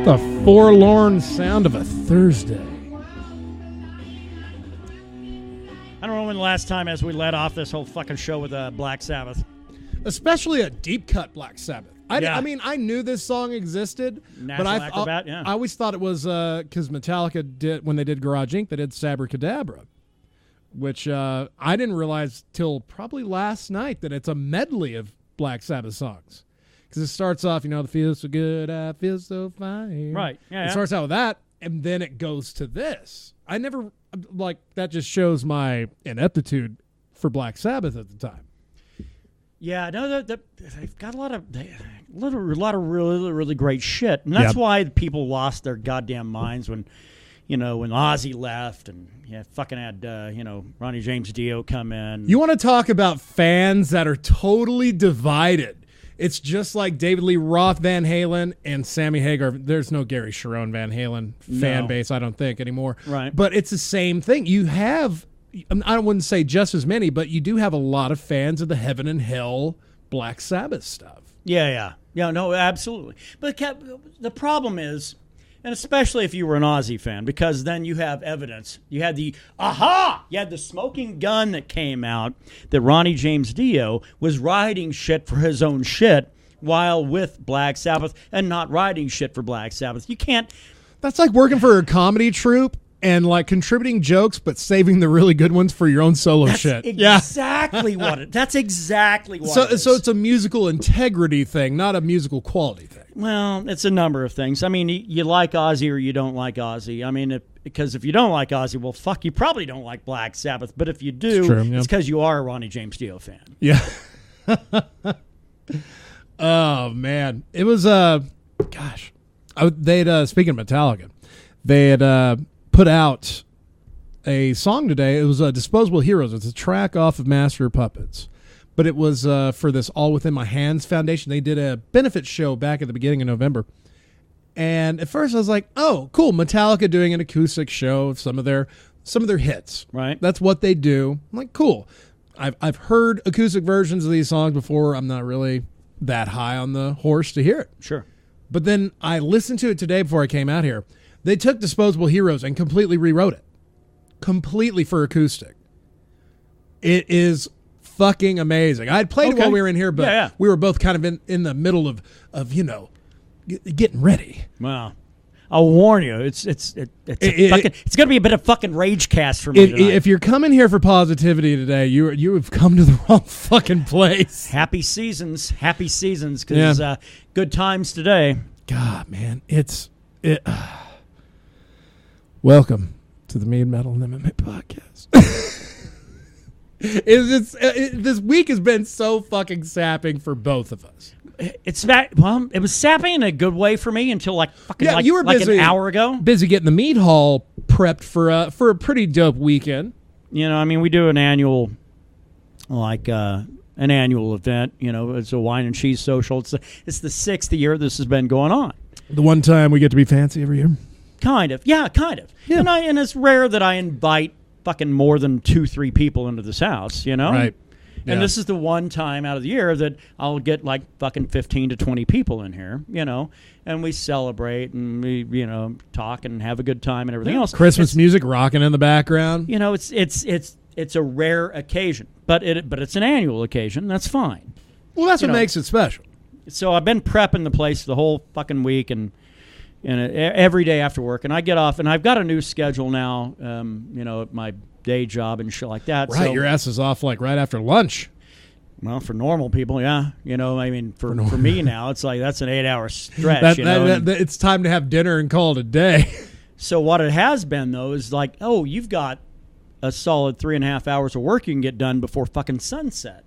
The forlorn sound of a Thursday. I don't know when the last time as we led off this whole fucking show with Black Sabbath. Especially a deep cut Black Sabbath. I mean, I knew this song existed, National but Acrobat, yeah. I always thought it was because Metallica did, when they did Garage Inc., they did Sabracadabra, which I didn't realize till probably last night that it's a medley of Black Sabbath songs. Because it starts off, the feel so good, I feel so fine. Right. Yeah. It starts out with that, and then it goes to this. I never, that just shows my ineptitude for Black Sabbath at the time. Yeah, no, they've got a lot of really, really great shit. And that's why people lost their goddamn minds when Ozzy left and fucking had, Ronnie James Dio come in. You want to talk about fans that are totally divided. It's just like David Lee Roth Van Halen and Sammy Hagar. There's no Gary Sharon Van Halen fan base, I don't think, anymore. Right. But it's the same thing. You have, I wouldn't say just as many, but you do have a lot of fans of the Heaven and Hell Black Sabbath stuff. Yeah, no, absolutely. But the problem is, and especially if you were an Ozzy fan, because then you have evidence. You had you had the smoking gun that came out that Ronnie James Dio was writing shit for his own shit while with Black Sabbath and not writing shit for Black Sabbath. You can't. That's like working for a comedy troupe and contributing jokes, but saving the really good ones for your own solo shit. Exactly That's exactly what it is. So it's a musical integrity thing, not a musical quality thing. Well, it's a number of things. I mean, you like Ozzy or you don't like Ozzy. I mean, because if you don't like Ozzy, well, fuck, you probably don't like Black Sabbath. But if you do, it's because you are a Ronnie James Dio fan. Yeah. Oh, man. It was, they'd, speaking of Metallica, they had put out a song today. It was Disposable Heroes. It's a track off of Master of Puppets. But it was for this All Within My Hands Foundation. They did a benefit show back at the beginning of November. And at first I was like, oh, cool, Metallica doing an acoustic show of some of their hits. Right. That's what they do. I'm like, cool. I've heard acoustic versions of these songs before. I'm not really that high on the horse to hear it. Sure. But then I listened to it today before I came out here. They took Disposable Heroes and completely rewrote it. Completely for acoustic. It is fucking amazing. I had played it while we were in here, but we were both kind of in the middle of getting ready. Wow. I'll warn you, it's going to be a bit of fucking ragecast for me tonight. If you're coming here for positivity today, you have come to the wrong fucking place. Happy seasons, because good times today. God, man, welcome to the Mead, Metal, and MMA podcast. This week has been so fucking sapping for both of us. It was sapping in a good way for me until you were busy, an hour ago. Busy getting the Mead Hall prepped for a pretty dope weekend. I mean, we do an annual event. It's a wine and cheese social. It's the 6th year this has been going on. The one time we get to be fancy every year. Kind of. Yeah. And it's rare that I invite fucking more than 2-3 people into this house, Right. And this is the one time out of the year that I'll get fucking 15 to 20 people in here, and we celebrate and we, talk and have a good time and everything else. Christmas music rocking in the background. It's a rare occasion, but it's an annual occasion. That's fine. Well, that's what makes it special. So I've been prepping the place the whole fucking week and every day after work, and I get off, and I've got a new schedule now, at my day job and shit like that. Right, so, your ass is off right after lunch. Well, for normal people, yeah. For me now, it's that's an 8-hour stretch. It's time to have dinner and call it a day. So what it has been, though, is you've got a solid 3.5 hours of work you can get done before fucking sunset,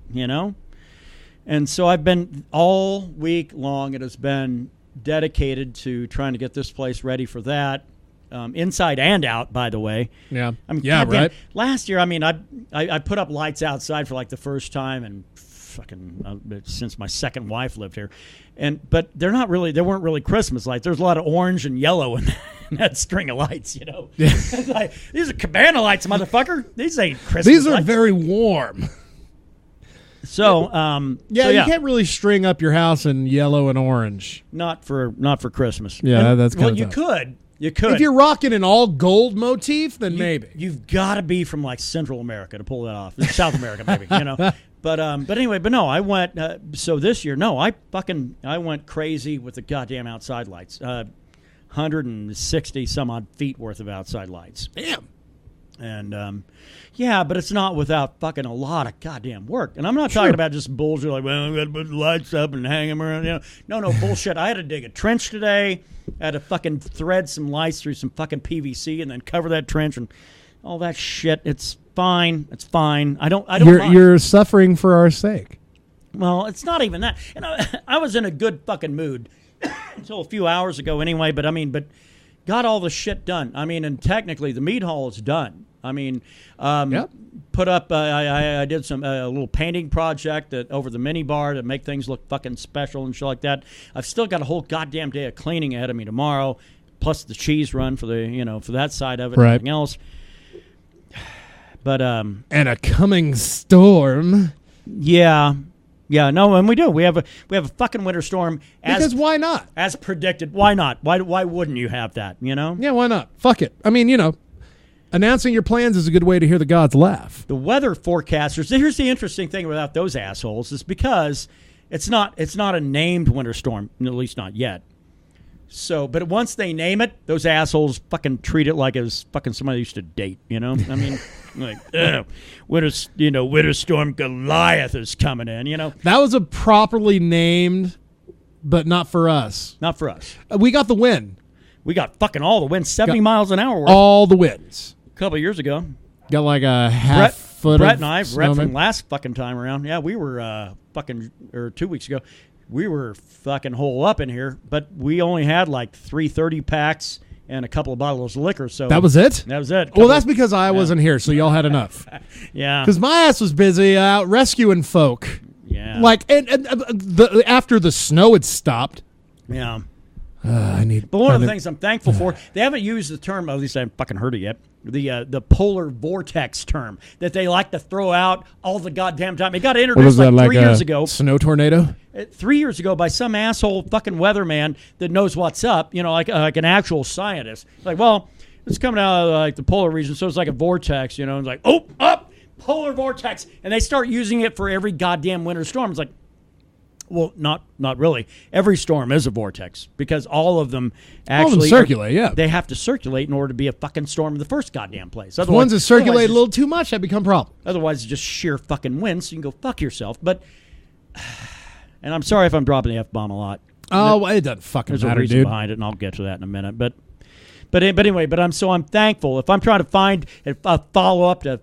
And so I've been all week long, it has been dedicated to trying to get this place ready for that. Inside and out, by the way. Yeah. Right. Last year, I put up lights outside for the first time and fucking since my second wife lived here, but they weren't really Christmas lights. There's a lot of orange and yellow in that string of lights, Yeah. These are cabana lights, motherfucker. These ain't Christmas. These are lights. very warm. So, you can't really string up your house in yellow and orange. Not for Christmas. Yeah, and, that's kind of you tough. could. You could. If you're rocking an all gold motif, then maybe. You've got to be from like Central America to pull that off. South America, maybe. But anyway, no, I went. So this year, no, I went crazy with the goddamn outside lights. 160 some odd feet worth of outside lights. Damn. And but it's not without fucking a lot of goddamn work. And I'm not talking about just bullshit like, well, we got to put the lights up and hang them around. No bullshit. I had to dig a trench today. I had to fucking thread some lights through some fucking PVC and then cover that trench and all that shit. It's fine. It's fine. I don't mind. You're suffering for our sake. Well, it's not even that. I was in a good fucking mood until a few hours ago anyway, but got all the shit done. And technically the Mead Hall is done. Put up. I did some a little painting project over the mini bar to make things look fucking special and shit like that. I've still got a whole goddamn day of cleaning ahead of me tomorrow, plus the cheese run for the for that side of it and everything else. But and a coming storm. Yeah, no, and we do. We have a fucking winter storm. Because why not? As predicted. Why not? Why wouldn't you have that? Yeah, why not? Fuck it. Announcing your plans is a good way to hear the gods laugh. The weather forecasters. Here's the interesting thing about those assholes is because it's not a named winter storm, at least not yet. So, but once they name it, those assholes fucking treat it like it was fucking somebody used to date. Like winter storm Goliath is coming in. That was a properly named, but not for us. Not for us. We got the win. We got fucking all the winds, 70 miles an hour. All the winds. A couple of years ago. Got like a half foot Brett of and I, snowman. from last fucking time around. Yeah, we were or 2 weeks ago, we were fucking hole up in here, but we only had like 330 packs and a couple of bottles of liquor. So that was it? That was it. Well, that's because I wasn't here, so y'all had enough. Yeah. Because my ass was busy out rescuing folk. Yeah. Like, after the snow had stopped. Yeah. But one of the things I'm thankful for, they haven't used the term, at least I haven't fucking heard it yet, the polar vortex term that they like to throw out all the goddamn time. It got introduced like 3 years ago. Snow tornado? 3 years ago by some asshole fucking weatherman that knows what's up, like an actual scientist. Like, well, it's coming out of like the polar region, so it's like a vortex, it's like, oh, up, polar vortex. And they start using it for every goddamn winter storm. It's like, well, not really. Every storm is a vortex because all of them actually circulate. Yeah, they have to circulate in order to be a fucking storm in the first goddamn place. Otherwise, ones that circulate a little too much that become problem. Otherwise, it's just sheer fucking wind, so you can go fuck yourself. But, and I'm sorry if I'm dropping the F-bomb a lot. Oh, it doesn't fucking matter, dude. There's a reason behind it, and I'll get to that in a minute. But anyway, I'm thankful. If I'm trying to find a follow up to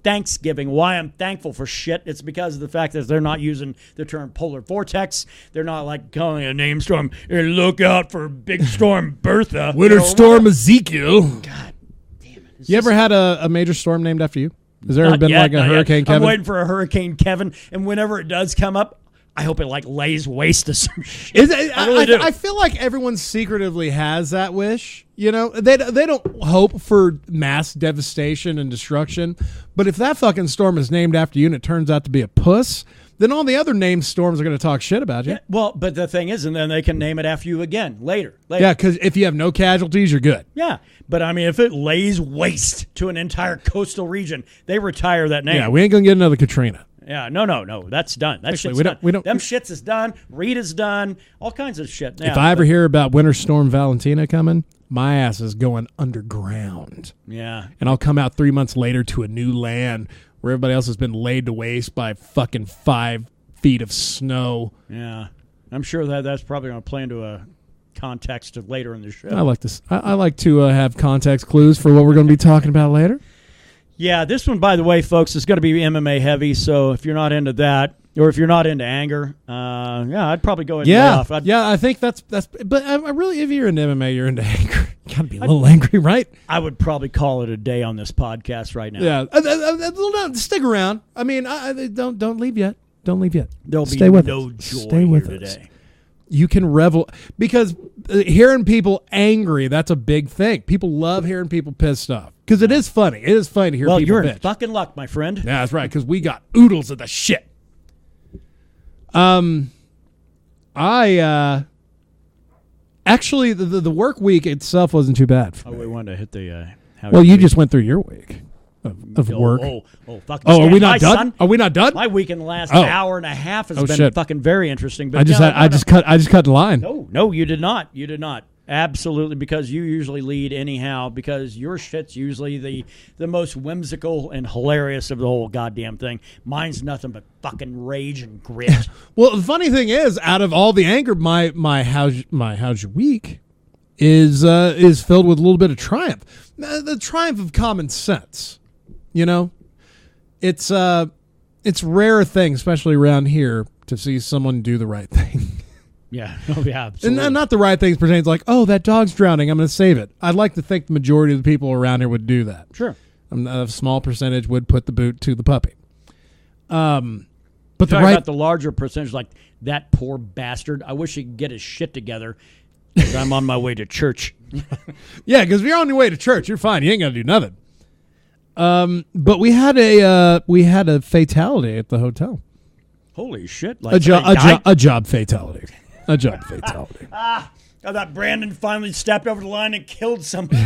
Thanksgiving, why I'm thankful for shit, it's because of the fact that they're not using the term polar vortex. They're not like calling it a name storm. Hey, look out for big storm Bertha. Winter storm Ezekiel. God damn it. You ever had a major storm named after you? Has there ever been like a Hurricane Kevin? I'm waiting for a Hurricane Kevin, and whenever it does come up, I hope it like lays waste to some shit. I really do. I feel like everyone secretively has that wish. They don't hope for mass devastation and destruction. But if that fucking storm is named after you and it turns out to be a puss, then all the other named storms are going to talk shit about you. Yeah, well, but the thing is, and then they can name it after you again later. Yeah, because if you have no casualties, you're good. Yeah, but if it lays waste to an entire coastal region, they retire that name. Yeah, we ain't going to get another Katrina. Yeah, no, that's done. That shit's done. Them shits is done. Rita's done. All kinds of shit. Yeah, if I ever hear about Winter Storm Valentina coming, my ass is going underground. Yeah. And I'll come out 3 months later to a new land where everybody else has been laid to waste by fucking 5 feet of snow. Yeah. I'm sure that's probably going to play into a context of later in the show. I like to have context clues for what we're going to be talking about later. Yeah, this one, by the way, folks, is going to be MMA heavy. So if you're not into that, or if you're not into anger, I'd probably go ahead and lay off. I think that's. But I really, if you're into MMA, you're into anger. You got to be a little angry, right? I would probably call it a day on this podcast right now. Yeah, stick around. Don't leave yet. Don't leave yet. There'll Stay be with no us. joy Stay with here us. today. You can revel because hearing people angry, that's a big thing. People love hearing people pissed off because it is funny. It is funny to hear people bitch. Well, you're in fucking luck, my friend. Yeah, that's right, because we got oodles of the shit. Actually, the work week itself wasn't too bad for me. we wanted to hit the. Well, you just went through your week of work. Fucking. Oh, are we not done? Son, are we not done? my week in the last hour and a half has been fucking very interesting. But I just cut the line. No, you did not. You did not. Absolutely, because you usually lead anyhow, because your shit's usually the most whimsical and hilarious of the whole goddamn thing. Mine's nothing but fucking rage and grit. Well, the funny thing is, out of all the anger, my how's your week is filled with a little bit of triumph. The triumph of common sense. You know, it's a rare thing, especially around here, to see someone do the right thing. Yeah, absolutely. And not the right things pertains like, oh, that dog's drowning, I'm going to save it. I'd like to think the majority of the people around here would do that. Sure. A small percentage would put the boot to the puppy. But about the larger percentage, like that poor bastard. I wish he could get his shit together. I'm on my way to church. Yeah, because if you're on your way to church, you're fine. You ain't got to do nothing. But we had a fatality at the hotel. Holy shit! Like a job fatality. A job fatality. I thought Brandon finally stepped over the line and killed somebody.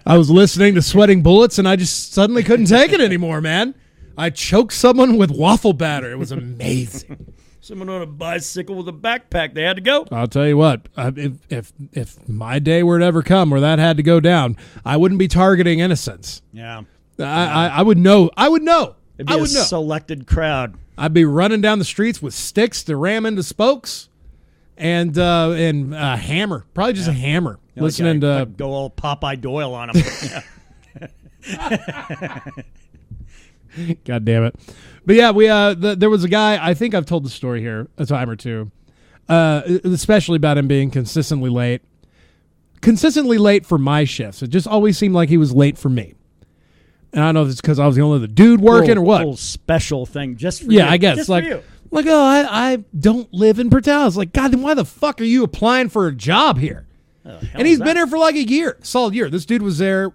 I was listening to Sweating Bullets, and I just suddenly couldn't take it anymore, man. I choked someone with waffle batter. It was amazing. Someone on a bicycle with a backpack. They had to go. I'll tell you what. If my day were to ever come where that had to go down, I wouldn't be targeting innocents. Yeah. I would know. It'd be a selected crowd. I'd be running down the streets with sticks to ram into spokes, and a hammer, probably just a hammer. Listening to go all Popeye Doyle on them. God damn it! But yeah, there was a guy. I think I've told the story here a time or two, especially about him being consistently late for my shifts. It just always seemed like he was late for me. And I don't know if it's because I was the only dude working or what. Little special thing just for you. Yeah, I guess. Just like, for you. Like, oh, I don't live in Portal. It's like, God, then why the fuck are you applying for a job here? And he's been here for like a solid year. This dude was there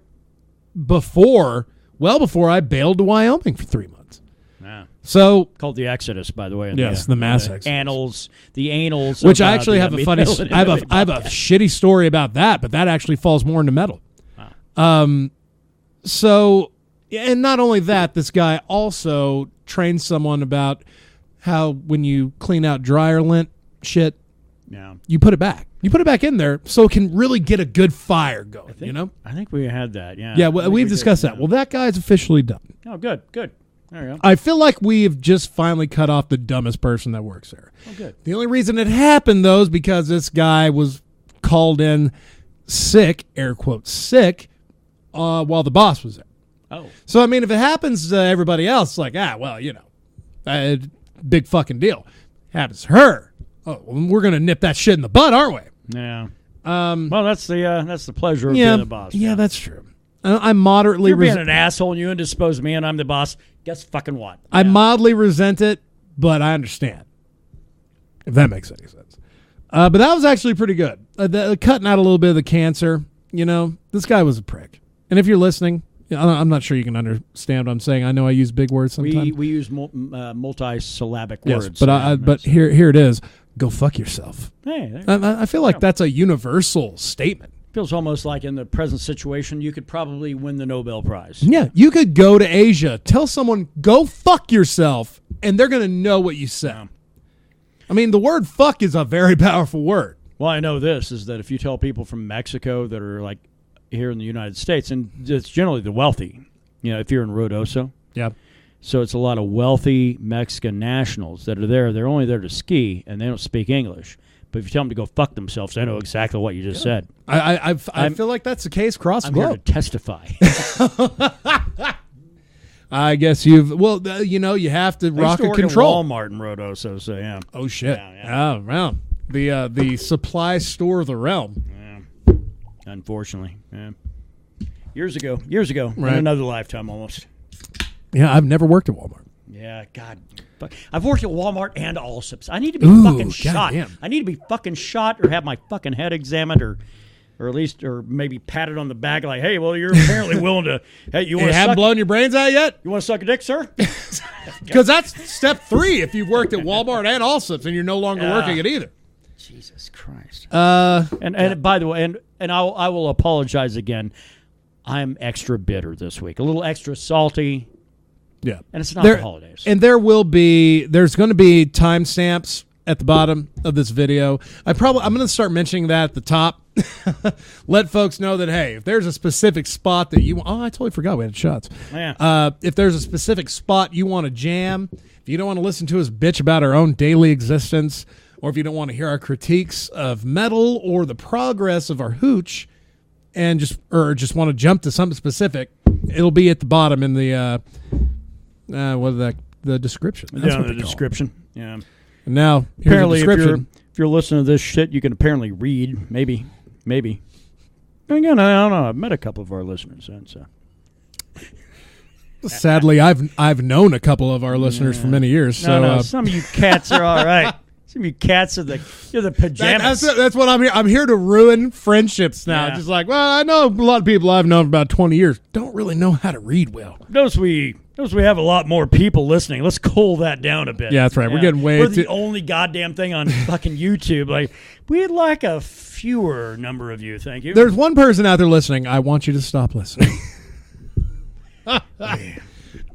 well before I bailed to Wyoming for 3 months. Yeah. So called the Exodus, by the way. Yes, the mass Exodus. The annals. Which I actually have a funny. I have a shitty story about that, but that actually falls more into metal. Wow. So. And not only that, this guy also trained someone about how when you clean out dryer lint shit, you put it back. You put it back in there so it can really get a good fire going, I think we had that, yeah. Yeah, we've discussed that. Well, that guy's officially done. Oh, good. There you go. I feel like we've just finally cut off the dumbest person that works there. Oh, good. The only reason it happened, though, is because this guy was called in sick, air quotes, sick, while the boss was there. Oh. So, I mean, if it happens to everybody else, like, big fucking deal. Happens to her. Oh, well, we're going to nip that shit in the butt, aren't we? Yeah. Well, that's the pleasure of being the boss. Yeah, that's true. I'm moderately... You're being an asshole and you indispose me and I'm the boss. Guess fucking what? I mildly resent it, but I understand. If that makes any sense. But that was actually pretty good. Cutting out a little bit of the cancer, this guy was a prick. And if you're listening... Yeah, I'm not sure you can understand what I'm saying. I know I use big words sometimes. We use multi-syllabic words. Yes, but here it is. Go fuck yourself. Hey, I feel like that's a universal statement. Feels almost like in the present situation, you could probably win the Nobel Prize. Yeah, you could go to Asia, tell someone, go fuck yourself, and they're going to know what you said. Yeah. I mean, the word fuck is a very powerful word. Well, I know this, is that if you tell people from Mexico that are like, here in the United States, and it's generally the wealthy, if you're in Ruidoso. Yeah. So it's a lot of wealthy Mexican nationals that are there. They're only there to ski, and they don't speak English. But if you tell them to go fuck themselves, they know exactly what you just said. I feel like that's the case across the globe. I'm here to testify. I guess you have to rock a control. At Walmart in Ruidoso, so yeah. Oh, shit. Yeah. Oh, wow. The supply store of the realm. Unfortunately, yeah. Years ago, in another lifetime almost. Yeah, I've never worked at Walmart. Yeah, God. I've worked at Walmart and Allsup's. I need to be fucking shot. Damn. I need to be fucking shot or have my fucking head examined or or at least, or maybe pat it on the back like, hey, well, you're apparently willing to. Hey, you want to haven't blown your brains out yet? You want to suck a dick, sir? Because that's step 3 if you've worked at Walmart and Allsup's and you're no longer working at either. Jesus Christ. And by the way, and I will apologize again. I'm extra bitter this week, a little extra salty. Yeah, and it's not the holidays. And there's going to be timestamps at the bottom of this video. I'm going to start mentioning that at the top. Let folks know that, hey, if there's a specific spot that you I totally forgot we had shots. Yeah. If there's a specific spot you want to jam, if you don't want to listen to us bitch about our own daily existence, or if you don't want to hear our critiques of metal or the progress of our hooch, and just want to jump to something specific, it'll be at the bottom in the the description. That's what the description. Yeah. And now, apparently, if you're listening to this shit, you can apparently read. Maybe. Again, I don't know. I've met a couple of our listeners, and so. Sadly, I've known a couple of our listeners for many years. So some of you cats are all right. Some of you cats are you're the pajamas. That's what I'm here. I'm here to ruin friendships now. Yeah. Just like, well, I know a lot of people I've known for about 20 years don't really know how to read well. Notice we have a lot more people listening. Let's cool that down a bit. Yeah, that's right. We're getting way We're the only goddamn thing on fucking YouTube. Like, we'd like a fewer number of you. Thank you. There's one person out there listening. I want you to stop listening. But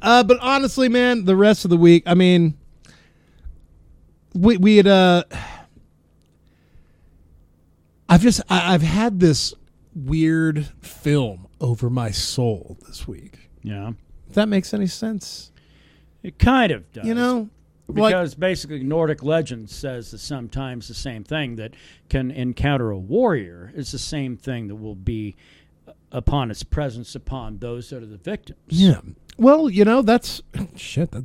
honestly, man, the rest of the week, I mean, we had I've had this weird film over my soul this week. Yeah. If that makes any sense. It kind of does. You know? Because basically Nordic legend says that sometimes the same thing that can encounter a warrior is the same thing that will be upon its presence upon those that are the victims. Yeah. Well, you know, that's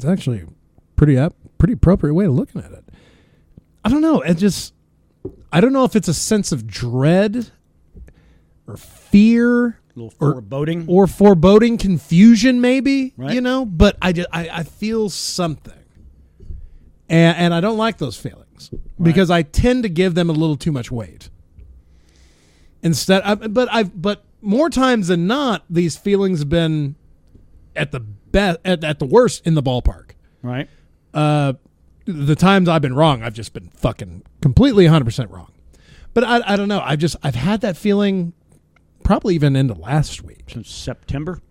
actually a pretty appropriate way of looking at it. I don't know. I don't know if it's a sense of dread or fear, A little foreboding. or foreboding, confusion, maybe. Right. You know, but I feel something, and I don't like those feelings because I tend to give them a little too much weight. But more times than not, these feelings have been at the best, at the worst, in the ballpark. Right. The times I've been wrong, I've just been fucking completely 100% wrong. But I don't know. I've had that feeling probably even into last week. Since September?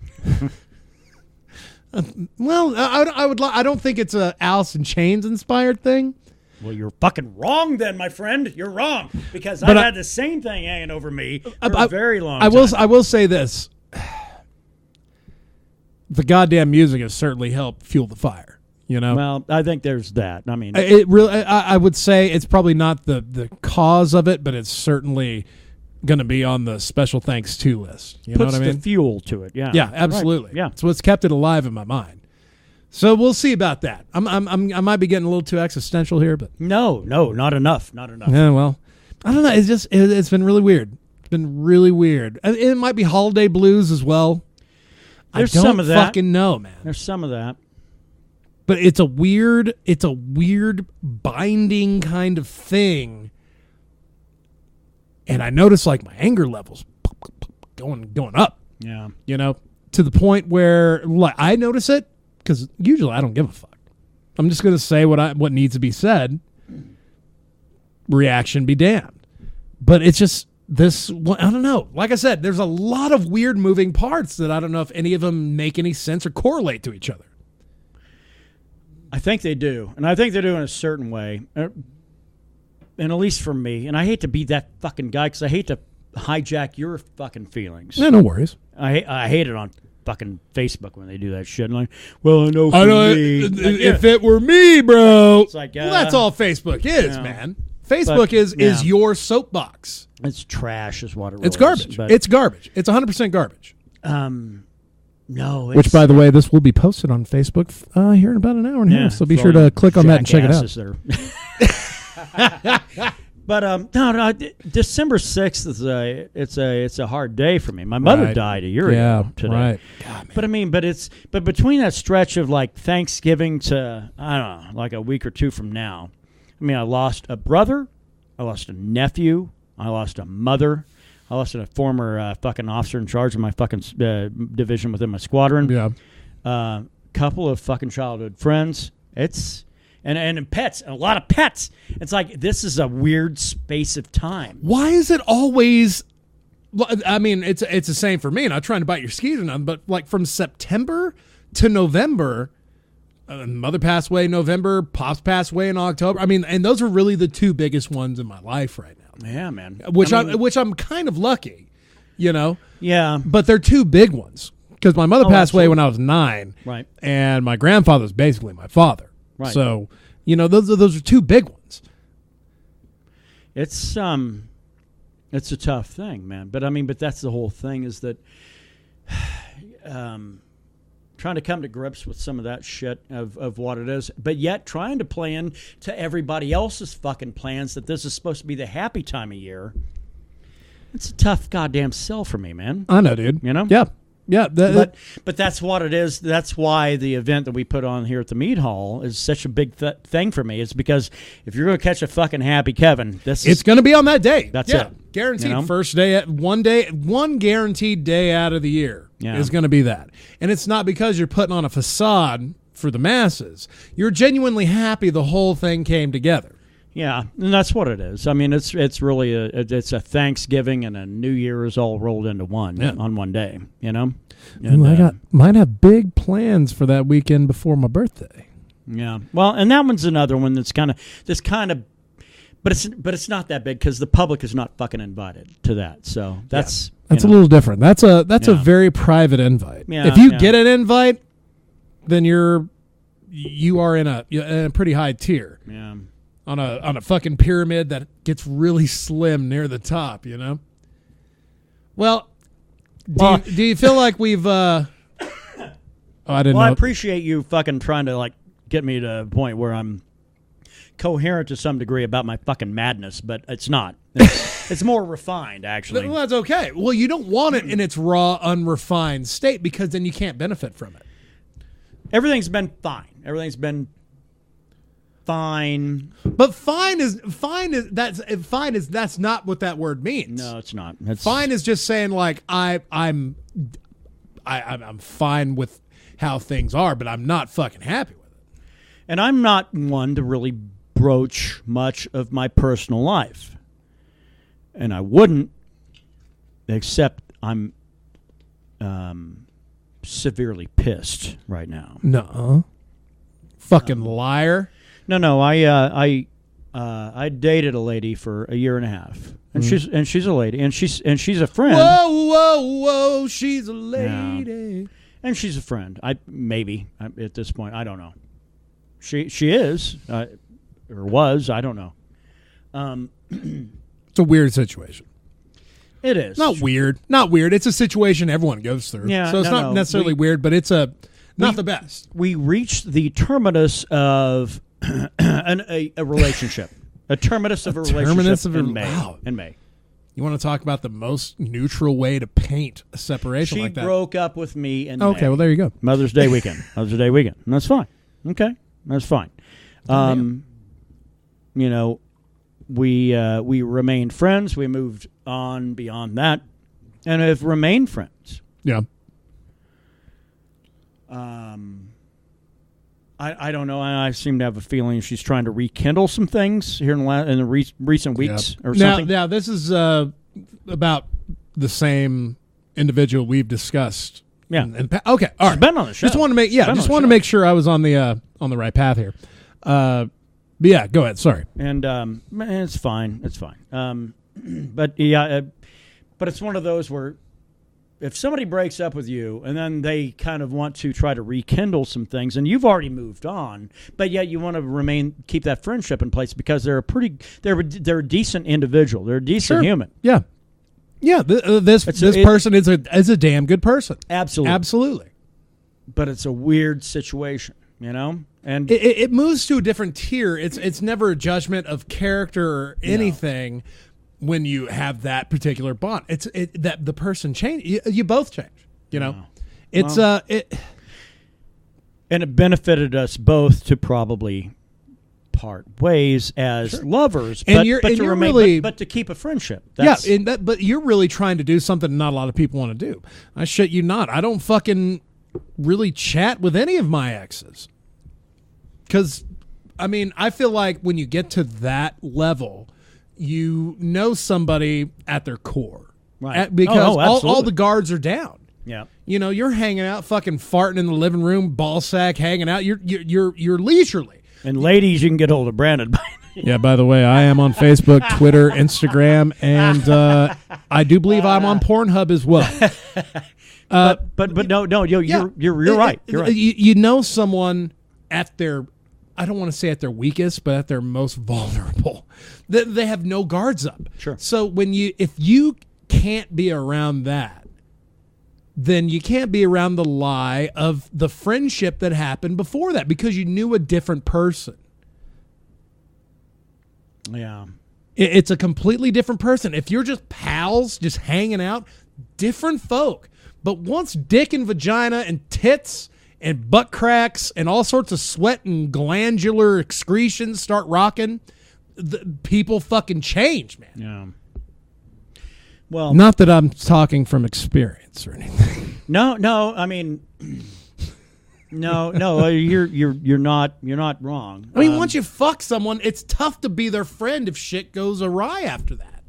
Well, I don't think it's a Alice in Chains inspired thing. Well, you're fucking wrong then, my friend. You're wrong. Because I've had the same thing hanging over me for a very long time. I will say this. The goddamn music has certainly helped fuel the fire. You know? Well, I think there's that. I mean, it really. I would say it's probably not the cause of it, but it's certainly going to be on the special thanks to list. You know what I mean? Puts the fuel to it. Yeah. Yeah, absolutely. Right. Yeah. It's what's kept it alive in my mind. So we'll see about that. I might be getting a little too existential here, but no, not enough. Yeah, well, I don't know. It's been really weird. It's been really weird. It might be holiday blues as well. There's I don't some of that. fucking know, man. There's some of that. But it's a weird binding kind of thing. And I notice like my anger levels going up. Yeah. You know, to the point where like I notice it because usually I don't give a fuck. I'm just going to say what needs to be said. Reaction be damned. But it's just this, I don't know. Like I said, there's a lot of weird moving parts that I don't know if any of them make any sense or correlate to each other. I think they do. And I think they do in a certain way. And at least for me. And I hate to be that fucking guy because I hate to hijack your fucking feelings. Yeah, no worries. I hate it on fucking Facebook when they do that shit. And like, well, I know for me. If it were me, bro. It's like, well, that's all Facebook is, man. Facebook is your soapbox. It's trash is what it It's garbage. It's garbage. It's 100% garbage. No. Which, by the way, this will be posted on Facebook here in about an hour and a half. So be sure to click on that and check it out. But no, December 6th it's a hard day for me. My mother died a year ago today. Right. God, man. But between that stretch of like Thanksgiving to I don't know, like a week or two from now, I mean, I lost a brother, I lost a nephew, I lost a mother, I lost a former fucking officer in charge of my fucking division within my squadron. Yeah. Couple of fucking childhood friends. It's and pets, a lot of pets. It's like this is a weird space of time. Why is it always? I mean, it's the same for me. Not trying to bite your skis or nothing, but like from September to November. Mother passed away in November. Pops passed away in October. I mean, and those are really the two biggest ones in my life right now. Yeah, man. Which I'm kind of lucky, you know. Yeah, but they're two big ones because my mother passed away when I was 9, right? And my grandfather was basically my father, right? So you know, those are two big ones. It's a tough thing, man. But I mean, but that's the whole thing is that. Trying to come to grips with some of that shit of what it is, but yet trying to play into everybody else's fucking plans that this is supposed to be the happy time of year. It's a tough goddamn sell for me, man. I know, dude. You know? Yeah. Yeah. But that's what it is. That's why the event that we put on here at the Mead Hall is such a big thing for me. It's because if you're going to catch a fucking happy Kevin, it's going to be on that day. That's it. Guaranteed, you know? First day, one guaranteed day out of the year is going to be that. And it's not because you're putting on a facade for the masses. You're genuinely happy the whole thing came together. Yeah, and that's what it is. I mean, it's really it's a Thanksgiving and a New Year's all rolled into one on one day, you know? And, I might have big plans for that weekend before my birthday. Yeah. Well, and that one's another one that's kind of but it's not that big because the public is not fucking invited to that. So that's a little different. That's a very private invite. Yeah, if you get an invite, then you are in a pretty high tier. Yeah. On a fucking pyramid that gets really slim near the top, you know. Well, do you feel like we've? I didn't know. I appreciate you fucking trying to like get me to a point where I'm coherent to some degree about my fucking madness, but it's not. It's more refined, actually. Well, that's okay. Well, you don't want it in its raw, unrefined state because then you can't benefit from it. Everything's been fine. Everything's been fine. But that's not what that word means. No, it's not. Fine is just saying like I'm fine with how things are, but I'm not fucking happy with it. And I'm not one to really broach much of my personal life. And I wouldn't, except I'm severely pissed right now. Nuh-uh. Fucking liar. No. I dated a lady for a year and a half, and she's a lady, and she's a friend. Whoa! She's a lady, and she's a friend. At this point, I don't know. She is or was. I don't know. It's a weird situation. It is not weird. It's a situation everyone goes through. Yeah, so it's not necessarily weird, but it's not the best. We reached the terminus of a relationship. A terminus of a relationship in May. Wow. In May. You want to talk about the most neutral way to paint a separation like that? She broke up with me in Okay, May. well, there you go. Mother's Day weekend. And that's fine. Okay. That's fine. You know, we remained friends. We moved on beyond that and have remained friends. Yeah. I don't know. I seem to have a feeling she's trying to rekindle some things here in the recent weeks or something. Now, this is about the same individual we've discussed. Yeah. Okay. All right. She's been on the show. Just wanted to make sure I was on the right path here. But yeah, go ahead. Sorry. And it's fine. It's fine. But yeah, but it's one of those where if somebody breaks up with you and then they kind of want to try to rekindle some things and you've already moved on, but yet you want to keep that friendship in place because they're a decent individual. They're a decent human. Yeah. Yeah. This person is a damn good person. Absolutely. But it's a weird situation, you know? And it moves to a different tier. It's never a judgment of character or anything. No. When you have that particular bond, that the person change. You both change. You know, and it benefited us both to probably part ways as lovers, And but to keep a friendship. But you're really trying to do something not a lot of people want to do. I shit you not. I don't fucking really chat with any of my exes. Because, I mean, I feel like when you get to that level, you know somebody at their core. Right. Because all the guards are down. Yeah. You know, you're hanging out, fucking farting in the living room, ball sack, hanging out. You're leisurely. And ladies, you can get hold of Brandon. Yeah, by the way, I am on Facebook, Twitter, Instagram, and I do believe I'm on Pornhub as well. But no, you're right. You're right. You know someone at their, I don't want to say at their weakest, but at their most vulnerable. They have no guards up. Sure. So if you can't be around that, then you can't be around the lie of the friendship that happened before that because you knew a different person. Yeah. It's a completely different person. If you're just pals, just hanging out, different folk. But once dick and vagina and tits and butt cracks and all sorts of sweat and glandular excretions start rocking, people fucking change, man. Yeah. Well, not that I'm talking from experience or anything. No. I mean, no. You're not wrong. I mean, once you fuck someone, it's tough to be their friend if shit goes awry after that.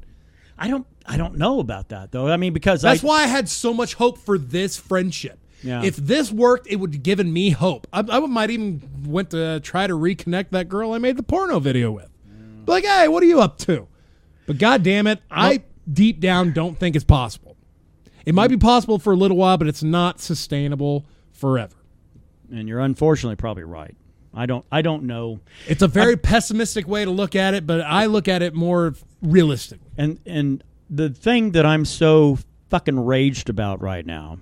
I don't know about that though. I mean, because that's why I had so much hope for this friendship. Yeah. If this worked, it would have given me hope. I might even went to try to reconnect that girl I made the porno video with. Yeah. Like, hey, what are you up to? But God damn it, I deep down don't think it's possible. It might be possible for a little while, but it's not sustainable forever. And you're unfortunately probably right. I don't know. It's a very pessimistic way to look at it, but I look at it more realistically. And the thing that I'm so fucking raged about right now,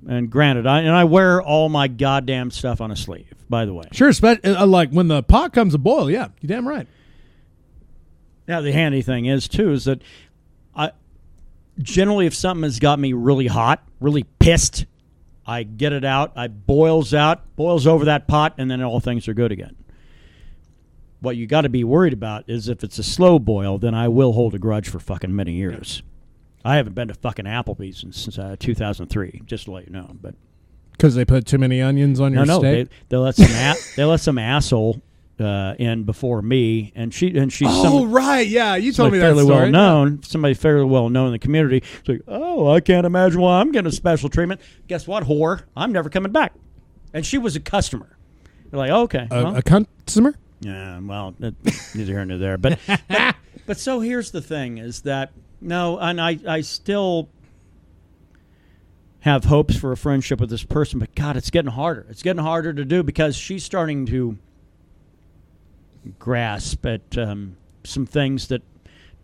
and granted, I wear all my goddamn stuff on a sleeve, by the way. Sure, like when the pot comes a boil, yeah, you're damn right. Now, the handy thing is, too, is that generally if something has got me really hot, really pissed, I get it out, boils over that pot, and then all things are good again. What you got to be worried about is if it's a slow boil, then I will hold a grudge for fucking many years. I haven't been to fucking Applebee's since 2003, just to let you know. But because they put too many onions on your steak? They let some asshole in before me, and she's right, yeah, you told me that fairly story. Well known, somebody fairly well known in the community. It's like, oh, I can't imagine why I'm getting a special treatment. Guess what, whore? I'm never coming back. And she was a customer. They're like, okay, a customer? Yeah, well, neither here nor there. But so here's the thing: is that no, and I still have hopes for a friendship with this person, but God, it's getting harder. It's getting harder to do because she's starting to grasp at some things that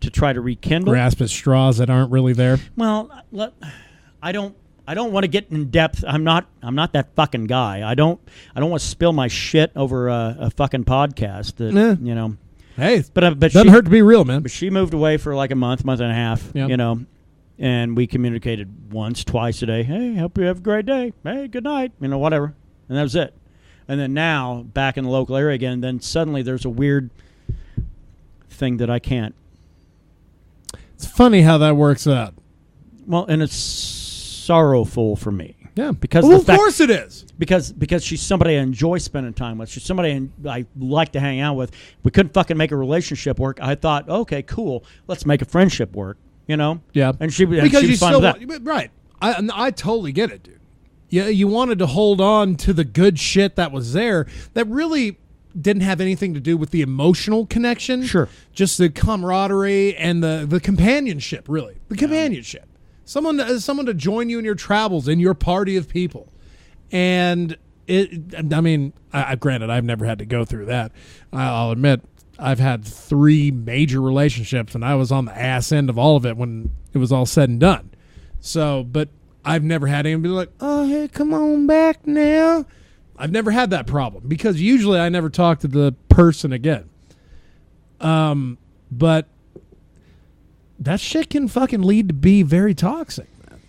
to try to rekindle. Grasp at straws that aren't really there. Well, I don't want to get in depth. I'm not that fucking guy. I don't want to spill my shit over a fucking podcast. You know. Hey, but doesn't hurt to be real, man. But she moved away for like a month and a half. Yep. You know, and we communicated once, twice a day. Hey, hope you have a great day. Hey, good night. You know, whatever. And that was it. And then now, back in the local area again, then suddenly there's a weird thing that I can't. It's funny how that works out. Well, and it's sorrowful for me. Yeah. Because of course it is. Because she's somebody I enjoy spending time with. She's somebody I like to hang out with. We couldn't fucking make a relationship work. I thought, okay, cool. Let's make a friendship work, you know? Yeah. And she was fine with that. Right. I totally get it, dude. Yeah, you wanted to hold on to the good shit that was there that really didn't have anything to do with the emotional connection. Sure. Just the camaraderie and the companionship, really. The companionship. Someone to join you in your travels, in your party of people. And, granted, I've never had to go through that. I'll admit, I've had 3 major relationships, and I was on the ass end of all of it when it was all said and done. So, but I've never had anyone be like, oh, hey, come on back now. I've never had that problem because usually I never talk to the person again. But that shit can fucking lead to be very toxic, man.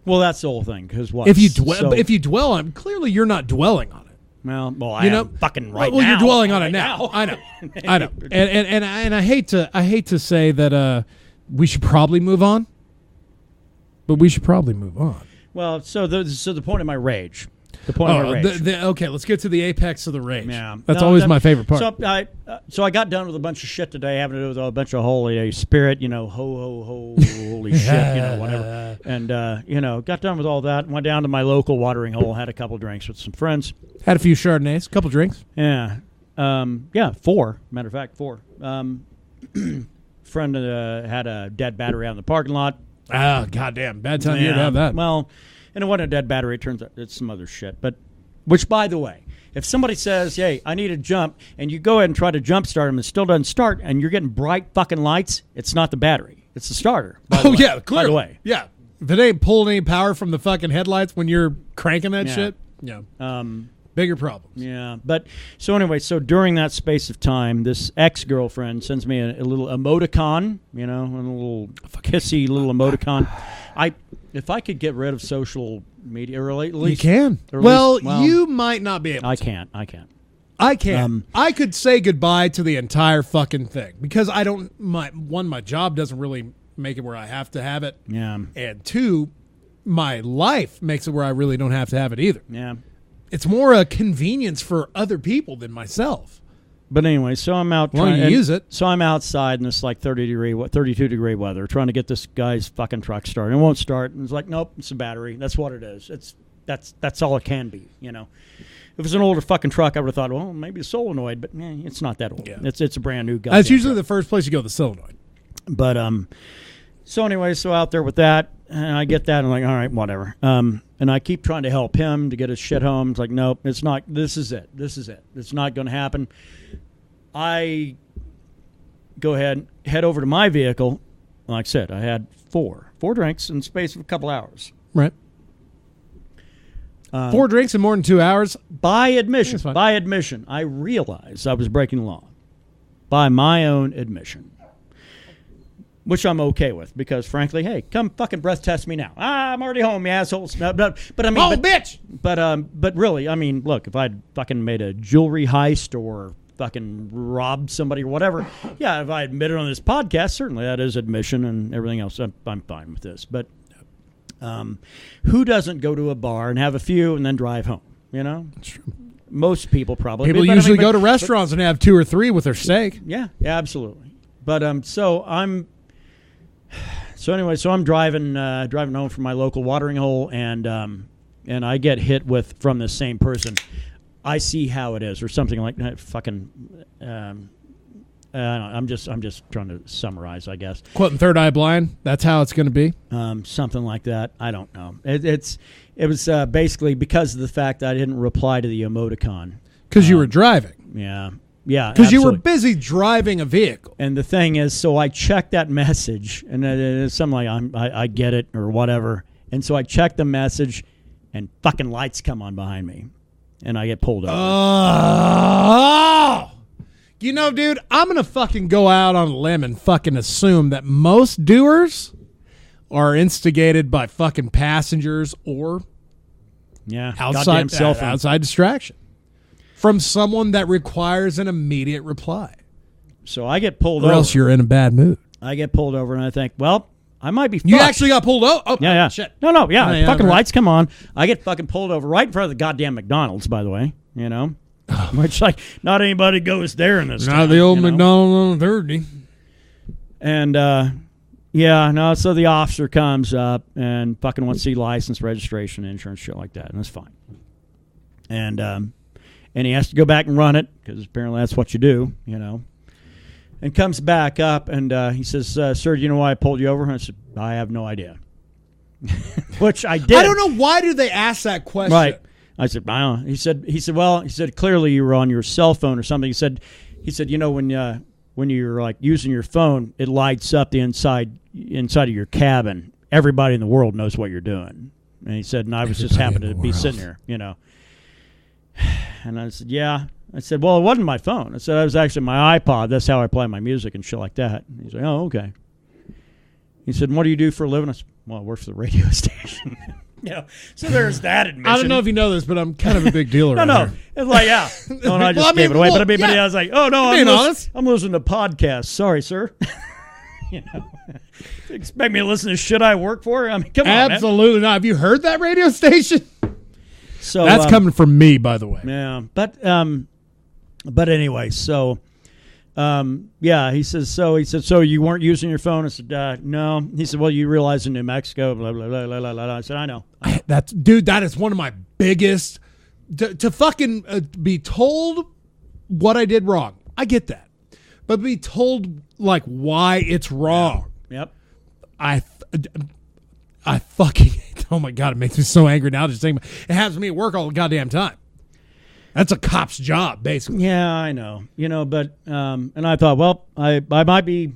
Well, that's the whole thing. Because what? If you dwell on it, clearly you're not dwelling on it. Well, I am fucking right now. Well, you're dwelling on it right now. I know. And I hate to say that we should probably move on, but we should probably move on. Well, so the point of my rage. The point of my rage. Okay, let's get to the apex of the rage. Yeah. That's always my favorite part. So I got done with a bunch of shit today, having to do with a bunch of holy spirit, ho, ho, ho, holy shit, whatever. And, got done with all that, went down to my local watering hole, had a couple drinks with some friends. Had a few Chardonnays, a couple drinks. Yeah. 4. Matter of fact, 4. Friend had a dead battery out in the parking lot. Oh, goddamn. Bad time here to have that. Well, and it wasn't a dead battery. It turns out it's some other shit. But, which, by the way, if somebody says, hey, I need a jump, and you go ahead and try to jump start them and it still doesn't start, and you're getting bright fucking lights, it's not the battery. It's the starter. Yeah, clearly. By the way. Yeah. If it ain't pulling any power from the fucking headlights when you're cranking that shit, bigger problems. Yeah. But, so anyway, during that space of time, this ex-girlfriend sends me a little emoticon, a little kissy little emoticon. If I could get rid of social media, or at least... You can. Well, you might not be able to. I can't. I can. I could say goodbye to the entire fucking thing because I don't... my job doesn't really make it where I have to have it. Yeah. And 2, my life makes it where I really don't have to have it either. Yeah. It's more a convenience for other people than myself. But anyway, so I'm out trying to use it. So I'm outside in this 32-degree weather, trying to get this guy's fucking truck started. It won't start. And it's like, nope, it's a battery. That's what it is. That's all it can be. If it was an older fucking truck, I would have thought, well, maybe a solenoid, but it's not that old. Yeah. It's a brand new guy. That's usually the first place you go, the solenoid. But so anyway, out there with that, and I get that, and I'm like, all right, whatever. And I keep trying to help him to get his shit home. It's like, nope, it's not. This is it. It's not going to happen. I go ahead, head over to my vehicle. Like I said, I had four drinks in the space of a couple hours. Right. 4 drinks in more than 2 hours. By admission, I realized I was breaking the law. By my own admission. Which I'm okay with because, frankly, hey, come fucking breath test me now. I'm already home, you assholes. But I mean, bitch. But really, I mean, look, if I'd fucking made a jewelry heist or fucking robbed somebody or whatever, yeah, if I admitted on this podcast, certainly that is admission and everything else. I'm fine with this. But who doesn't go to a bar and have a few and then drive home? That's true. Most people probably. People usually go to restaurants and have 2 or 3 with their steak. Yeah, absolutely. But so I'm driving home from my local watering hole, and I get hit with from the same person. I see how it is, or something like that. Fucking. I'm just trying to summarize, I guess. Quoting Third Eye Blind. That's how it's going to be. Something like that. I don't know. It was basically because of the fact that I didn't reply to the emoticon. Because you were driving. Yeah. Yeah. Because you were busy driving a vehicle. And the thing is, so I checked that message, and it's something like I get it or whatever. And so I checked the message, and fucking lights come on behind me, and I get pulled over. Oh. Dude, I'm going to fucking go out on a limb and fucking assume that most doers are instigated by fucking passengers or outside distraction from someone that requires an immediate reply. So I get pulled over. Or else you're in a bad mood. I get pulled over, and I think, well, I might be fucked. You actually got pulled over? Oh, yeah. Shit. No, yeah. Fucking lights come on. I get fucking pulled over right in front of the goddamn McDonald's, by the way, Which, not anybody goes there in this town. Not the old McDonald's on 30. And, so the officer comes up and fucking wants to see license, registration, insurance, shit like that, and that's fine. And he has to go back and run it, because apparently that's what you do, And comes back up, and he says, sir, do you know why I pulled you over? And I said, I have no idea. Which I did. I don't know, why do they ask that question? Right. I said, I don't know. He said, clearly you were on your cell phone or something. He said, when you're like using your phone, it lights up the inside of your cabin. Everybody in the world knows what you're doing. And he said, and I was just happened to be sitting there, And I said, yeah. I said, well, it wasn't my phone. I said, it was actually my iPod. That's how I play my music and shit like that. And he's like, oh, okay. He said, what do you do for a living? I said, well, I work for the radio station. So there's that admission. I don't know if you know this, but I'm kind of a big deal around here. It's like, yeah. No, and I just gave it away. But I was like, oh, no, I'm listening to podcasts. Sorry, sir. Expect me to listen to shit I work for? I mean, come on, absolutely not. Have you heard that radio station? So that's coming from me, by the way. Yeah, but anyway, so he says so you weren't using your phone? I said no. He said, well, you realize in New Mexico, blah blah blah blah blah. I said, I know. That is one of my biggest to fucking be told what I did wrong. I get that, but be told like why it's wrong. Yep. I fucking, oh my God, it makes me so angry now just thinking. It happens to me at work all the goddamn time. That's a cop's job, basically. Yeah, I know. But and I thought, well, I might be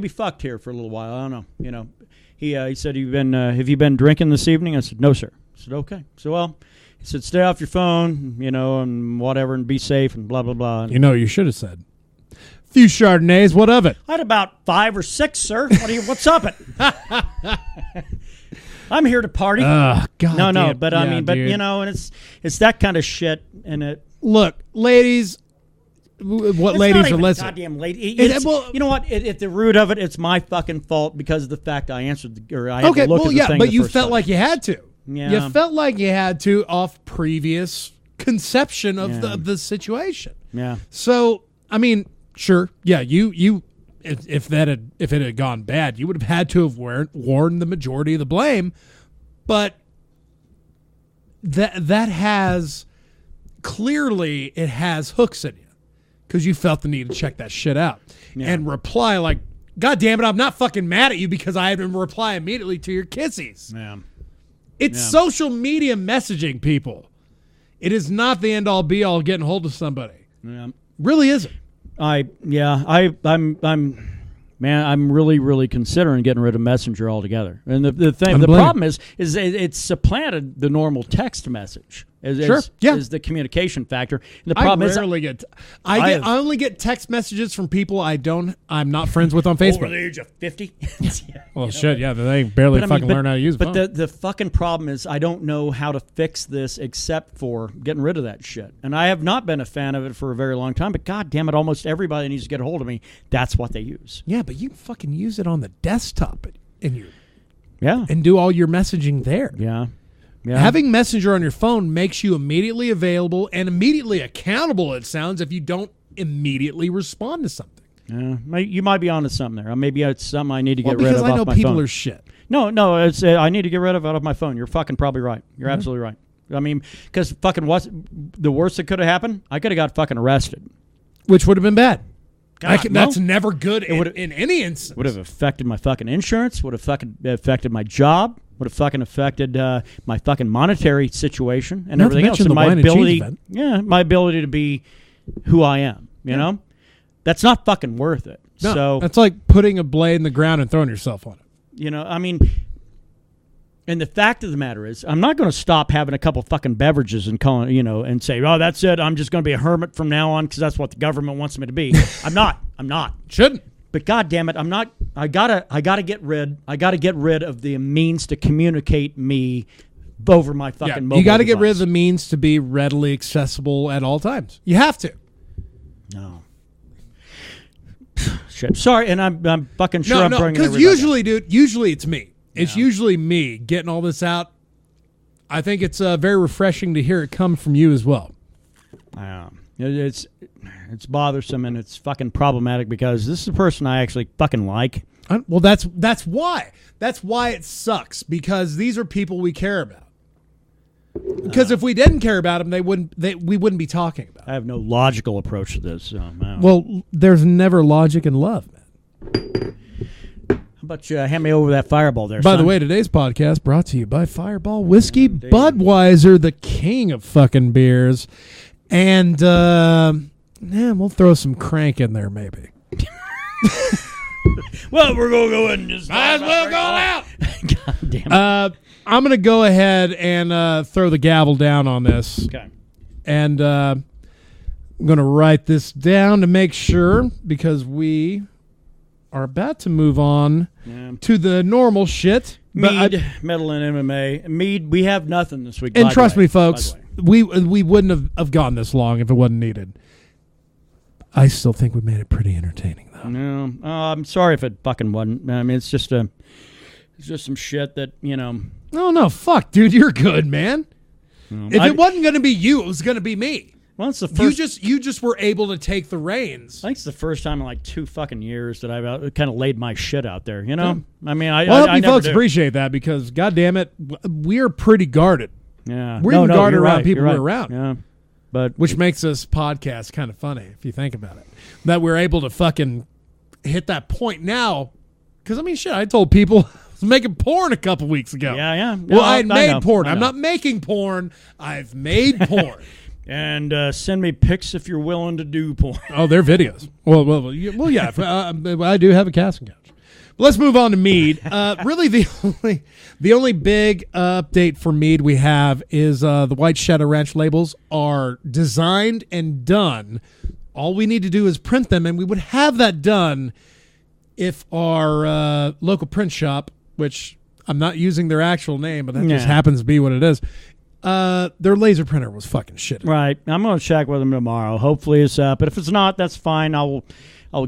fucked here for a little while. I don't know. He said, have you been drinking this evening? I said, no, sir. I said, okay. So, well, he said, stay off your phone, and whatever, and be safe, and blah blah blah. You should have said. Few Chardonnays, what of it? I had about 5 or 6, sir. What's up it? I'm here to party. God no, but I mean, dude. and it's that kind of shit. And it look, ladies, what ladies are listening? Goddamn lady. You know what? At the root of it, it's my fucking fault because of the fact I answered I had to look at the thing. But you felt like you had to. Yeah. You felt like you had to off previous conception of the situation. Yeah. So I mean. Sure. Yeah. If it had gone bad, you would have had to have worn the majority of the blame. But that has clearly it has hooks in you because you felt the need to check that shit out and reply like, God damn it, I'm not fucking mad at you because I didn't reply immediately to your kissies. Yeah. It's social media messaging, people. It is not the end all be all getting hold of somebody. Yeah. Really isn't. I'm really, really considering getting rid of Messenger altogether. And the problem is it's supplanted the normal text message. Is the communication factor. And the problem I only get text messages from people I'm not friends with on Facebook. Over the age of 50. They barely learn how to use it. But the fucking problem is I don't know how to fix this except for getting rid of that shit. And I have not been a fan of it for a very long time, but God damn it, almost everybody needs to get a hold of me. That's what they use. Yeah, but you can fucking use it on the desktop and do all your messaging there. Yeah. Yeah. Having Messenger on your phone makes you immediately available and immediately accountable, it sounds, if you don't immediately respond to something. Yeah, you might be onto something there. Maybe it's something I need to get rid of because I know my people phone. are shit. No, it's I need to get rid of it out of my phone. You're fucking probably right. You're absolutely right. I mean, because fucking what's the worst that could have happened? I could have got fucking arrested. Which would have been bad. God, that's never good in any instance. Would have affected my fucking insurance. Would have fucking affected my job. Would have fucking affected my fucking monetary situation and everything else. And my ability, my ability to be who I am. You know, that's not fucking worth it. No, so that's like putting a blade in the ground and throwing yourself on it. I mean, and the fact of the matter is, I'm not going to stop having a couple fucking beverages and and say, oh, that's it. I'm just going to be a hermit from now on because that's what the government wants me to be. I'm not. Shouldn't. But God damn it, I'm not. I gotta get rid of the means to communicate me over my fucking mobile You got to get device. rid of the means to be readily accessible at all times. You have to. No. Shit. Sorry, and I'm fucking sure I'm bringing because usually it's me. It's usually me getting all this out. I think it's very refreshing to hear it come from you as well. It's bothersome and it's fucking problematic because this is a person I actually fucking like. Well, that's why. That's why it sucks because these are people we care about. Because if we didn't care about them, we wouldn't be talking about. I have no logical approach to this. So, well, there's never logic in love, man. How about you hand me over that Fireball there, By the way, today's podcast brought to you by Fireball Whiskey, Budweiser, the king of fucking beers. And we'll throw some crank in there maybe. Well, we're going to go ahead and just... Might as well go out. God damn it. I'm going to go ahead and throw the gavel down on this. Okay. And I'm going to write this down to make sure because we are about to move on to the normal shit. Mead, metal and MMA. Mead, we have nothing this week. And trust me, folks, we wouldn't have gone this long if it wasn't needed. I still think we made it pretty entertaining, though. No, I'm sorry if it fucking wasn't. I mean, it's just some shit that, you know. No, fuck, dude, you're good, man. If it wasn't going to be you, it was going to be me. Well, it's the first. You just were able to take the reins. I think it's the first time in like 2 fucking years that I've kind of laid my shit out there. You know, I mean, I hope you never folks do. appreciate that because, goddamn it, we're pretty guarded. Yeah, we're even guarded around right, people right. we're around. Yeah, but which makes this podcast kind of funny if you think about it. That we're able to fucking hit that point now. Because I mean, shit, I told people I was making porn a couple weeks ago. Yeah. Well, I had made porn. I'm not making porn. I've made porn. And send me pics if you're willing to do porn. Oh, they're videos. Well, yeah. I do have a casting couch. But let's move on to Mead. Really, the only big update for Mead we have is the White Shadow Ranch labels are designed and done. All we need to do is print them, and we would have that done if our local print shop, which I'm not using their actual name, but that just happens to be what it is. Their laser printer was fucking shit. Right. I'm going to check with them tomorrow. Hopefully it's up. But if it's not, that's fine. I'll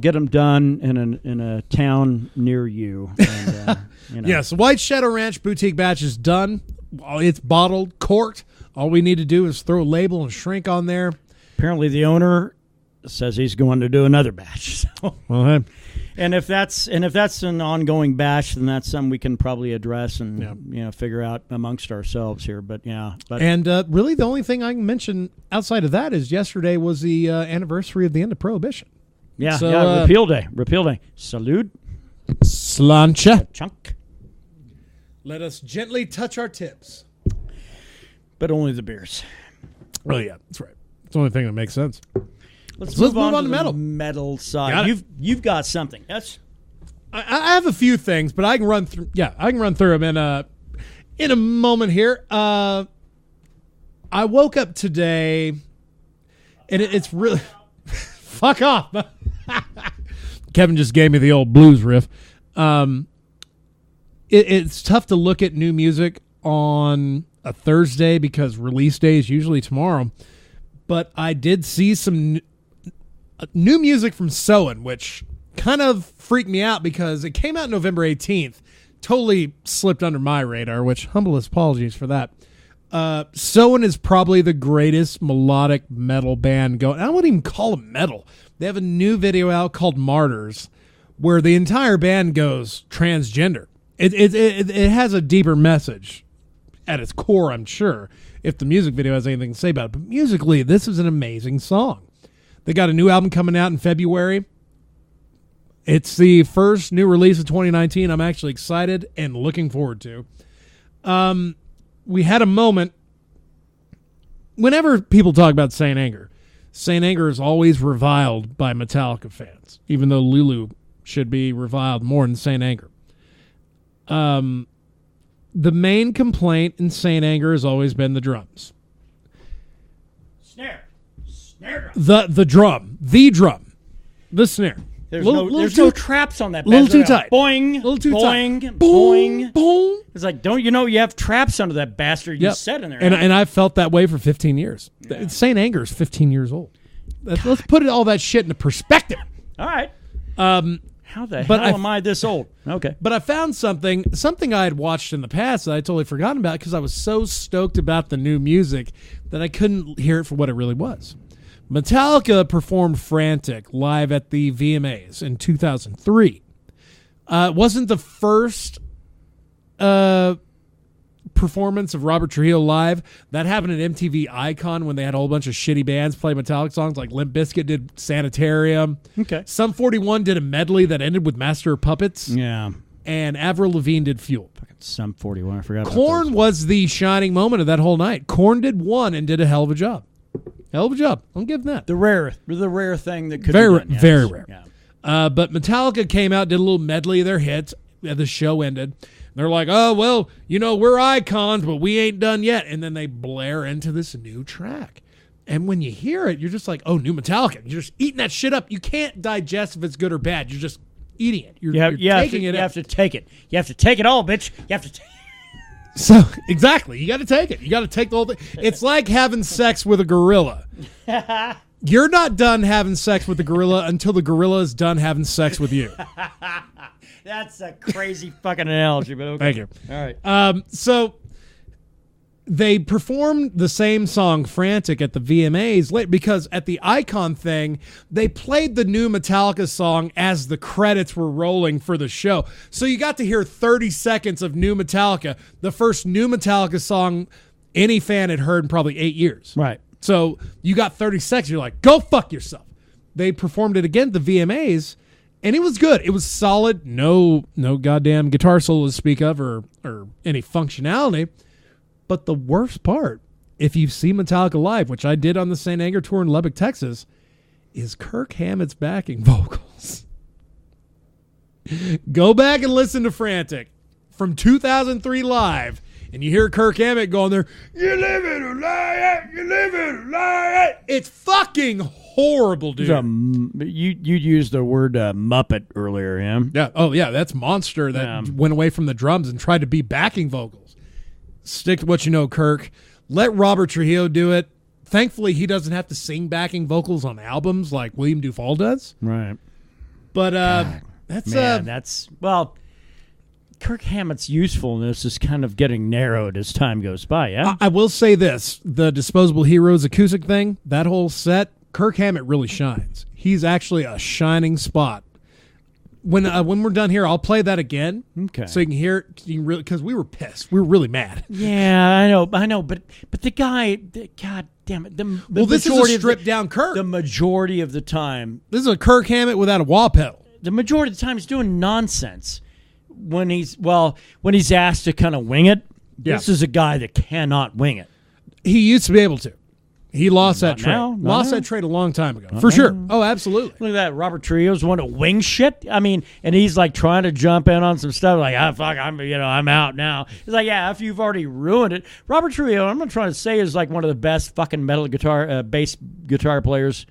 get them done in a town near you. And, you know. Yes, White Shadow Ranch boutique batch is done. It's bottled, corked. All we need to do is throw a label and shrink on there. Apparently the owner says he's going to do another batch. So. Well, hey. And if that's an ongoing batch, then that's something we can probably address and figure out amongst ourselves here. But really the only thing I can mention outside of that is yesterday was the anniversary of the end of Prohibition. Yeah, so, Repeal Day. Salute. Slancha. Chunk. Let us gently touch our tips. But only the beers. Oh yeah, that's right. It's the only thing that makes sense. Let's move on to metal. The metal side. You've got something. I have a few things, but I can run through. Yeah, I can run through them in a moment here. I woke up today, and it's really fuck off. Kevin just gave me the old blues riff. It's tough to look at new music on a Thursday because release day is usually tomorrow. But I did see some new music from else.and, which kind of freaked me out because it came out November 18th. Totally slipped under my radar, which humblest apologies for that. else.and is probably the greatest melodic metal band going. I wouldn't even call them metal. They have a new video out called Martyrs where the entire band goes transgender. It has a deeper message at its core, I'm sure, if the music video has anything to say about it. But musically, this is an amazing song. They got a new album coming out in February. It's the first new release of 2019 I'm actually excited and looking forward to. We had a moment. Whenever people talk about St. Anger is always reviled by Metallica fans, even though Lulu should be reviled more than St. Anger. The main complaint in St. Anger has always been the drums. Snare drum. The drum. The snare. There's no traps on that. Little too tight. Boing. Little too boing, tight. Boing. Boing. It's like, don't you know you have traps under that bastard you set in there? And I've felt that way for 15 years. Yeah. St. Anger is 15 years old. Let's put all that shit into perspective. All right. How the hell am I this old? Okay. But I found something I had watched in the past that I totally forgotten about because I was so stoked about the new music that I couldn't hear it for what it really was. Metallica performed Frantic live at the VMAs in 2003. It wasn't the first performance of Robert Trujillo live. That happened at MTV Icon when they had a whole bunch of shitty bands play Metallica songs, like Limp Bizkit did Sanitarium. Okay. Sum 41 did a medley that ended with Master of Puppets. Yeah. And Avril Lavigne did Fuel. Sum 41, I forgot about Korn was the shining moment of that whole night. Korn did one and did a hell of a job. Hell of a job. I'll give them that. The rare thing that could be done. Yes. Very rare. Yeah. But Metallica came out, did a little medley of their hits. The show ended. They're like, oh, well, we're icons, but we ain't done yet. And then they blare into this new track. And when you hear it, you're just like, oh, new Metallica. You're just eating that shit up. You can't digest if it's good or bad. eating it. You're taking it. You have to take it. You have to take it all, bitch. You have to. So exactly, you got to take it. You got to take the whole thing. It's like having sex with a gorilla. You're not done having sex with the gorilla until the gorilla is done having sex with you. That's a crazy fucking analogy, but okay. Thank you. All right. So they performed the same song, Frantic, at the VMAs late because at the Icon thing, they played the new Metallica song as the credits were rolling for the show. So you got to hear 30 seconds of new Metallica, the first new Metallica song any fan had heard in probably 8 years. Right. So you got 30 seconds. You're like, go fuck yourself. They performed it again at the VMAs, and it was good. It was solid. No goddamn guitar solo to speak of or any functionality. But the worst part, if you've seen Metallica live, which I did on the St. Anger tour in Lubbock, Texas, is Kirk Hammett's backing vocals. Go back and listen to Frantic from 2003 live, and you hear Kirk Hammett going there, you live it or lie it, you live it or lie it. It's fucking horrible, dude. You used the word Muppet earlier, yeah? Yeah. Oh, yeah, that's Monster that went away from the drums and tried to be backing vocals. Stick to what you know, Kirk. Let Robert Trujillo do it. Thankfully, he doesn't have to sing backing vocals on albums like William Duvall does. Right. But Kirk Hammett's usefulness is kind of getting narrowed as time goes by, yeah? I will say this. The Disposable Heroes acoustic thing, that whole set, Kirk Hammett really shines. He's actually a shining spot. When we're done here, I'll play that again. Okay. So you can hear it, because we were pissed. We were really mad. Yeah, I know, but the guy, God damn it. This is a stripped down Kirk. The majority of the time. This is a Kirk Hammett without a wah pedal. The majority of the time he's doing nonsense. When he's asked to kind of wing it, this is a guy that cannot wing it. He used to be able to. He lost that trade. Lost that trade a long time ago. For sure. Oh, absolutely. Look at that. Robert Trujillo's one to wing shit. I mean, and he's like trying to jump in on some stuff like, I'm out now. He's like, yeah, after you've already ruined it. Robert Trujillo, I'm not trying to say is like one of the best fucking metal guitar, bass guitar players.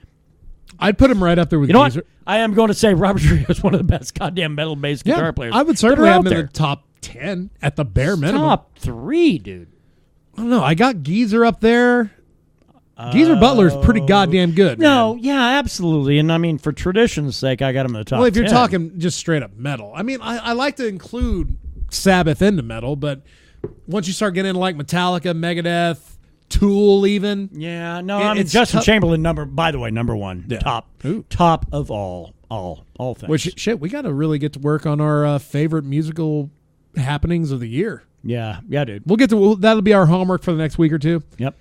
I'd put him right up there with Geezer. What? I am going to say Robert Trujillo is one of the best goddamn metal bass guitar players. I would certainly have him in the top 10 at the bare minimum. Top 3, dude. I don't know. I got Geezer up there. Geezer Butler's pretty goddamn good. No, yeah, absolutely. And I mean, for tradition's sake, I got him in the top 10. Well, if you're talking just straight up metal. I mean, I like to include Sabbath into metal, but once you start getting into like Metallica, Megadeth, Tool even. Yeah, no, I mean, Justin Chamberlain, number one. Yeah. Top of all things. Which, shit, we got to really get to work on our favorite musical happenings of the year. Yeah, dude. That'll be our homework for the next week or two. Yep.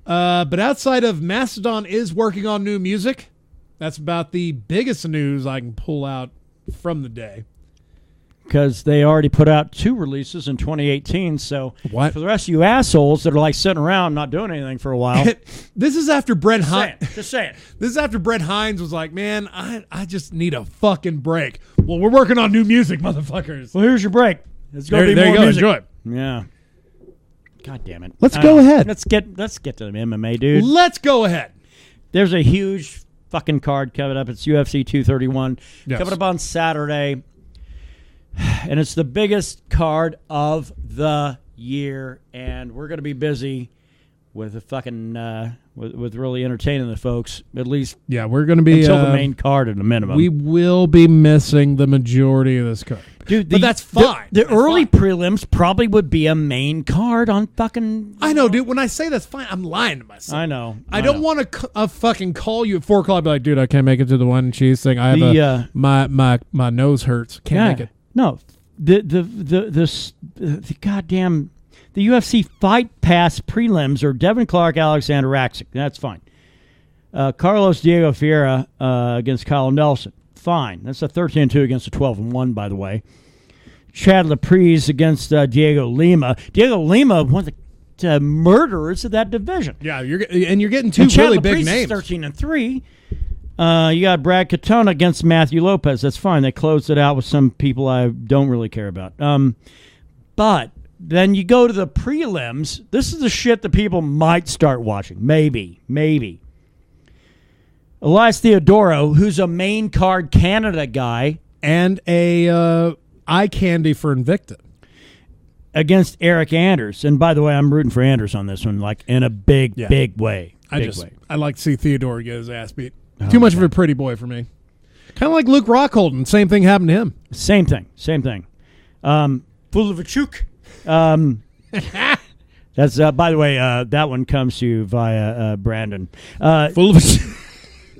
But outside of Mastodon is working on new music. That's about the biggest news I can pull out from the day. Because they already put out 2 releases in 2018. So what? For the rest of you assholes that are like sitting around not doing anything for a while. This is after Brett Hines. Just say it. This is after Brett Hines was like, man, I just need a fucking break. Well, we're working on new music, motherfuckers. Well, here's your break. It's going to be more music. Enjoy. Yeah. God damn it. Let's go ahead. Let's get to the MMA, dude. Let's go ahead. There's a huge fucking card coming up. It's UFC 231. Yes. Coming up on Saturday. And it's the biggest card of the year. And we're going to be busy with the fucking with really entertaining the folks. At least we're going to be until the main card at a minimum. We will be missing the majority of this card. Dude, but that's fine. The early prelims probably would be a main card on fucking... I know, dude. When I say that's fine, I'm lying to myself. I know. I don't want to fucking call you at 4 o'clock and be like, dude, I can't make it to the wine and cheese thing. I have my nose hurts. Can't make it. No. The goddamn... The UFC Fight Pass prelims are Devin Clark, Alexander Rakic. That's fine. Carlos Diego Ferreira against Kyle Nelson. Fine. That's a 13-2 against a 12-1, by the way. Chad Laprise against Diego Lima. Diego Lima, one of the murderers of that division. Yeah, you're getting two really big names. 13-3. You got Brad Katona against Matthew Lopez. That's fine. They closed it out with some people I don't really care about. But then you go to the prelims. This is the shit that people might start watching. Maybe. Elias Theodoro, who's a main card Canada guy, and a eye candy for Invicta. Against Eric Anders. And by the way, I'm rooting for Anders on this one, like in a big way. I like to see Theodore get his ass beat. Too much of a pretty boy for me. Kind of like Luke Rockholden. Same thing happened to him. Same thing. Full of a chook. That's by the way, that one comes to you via Brandon. Full of a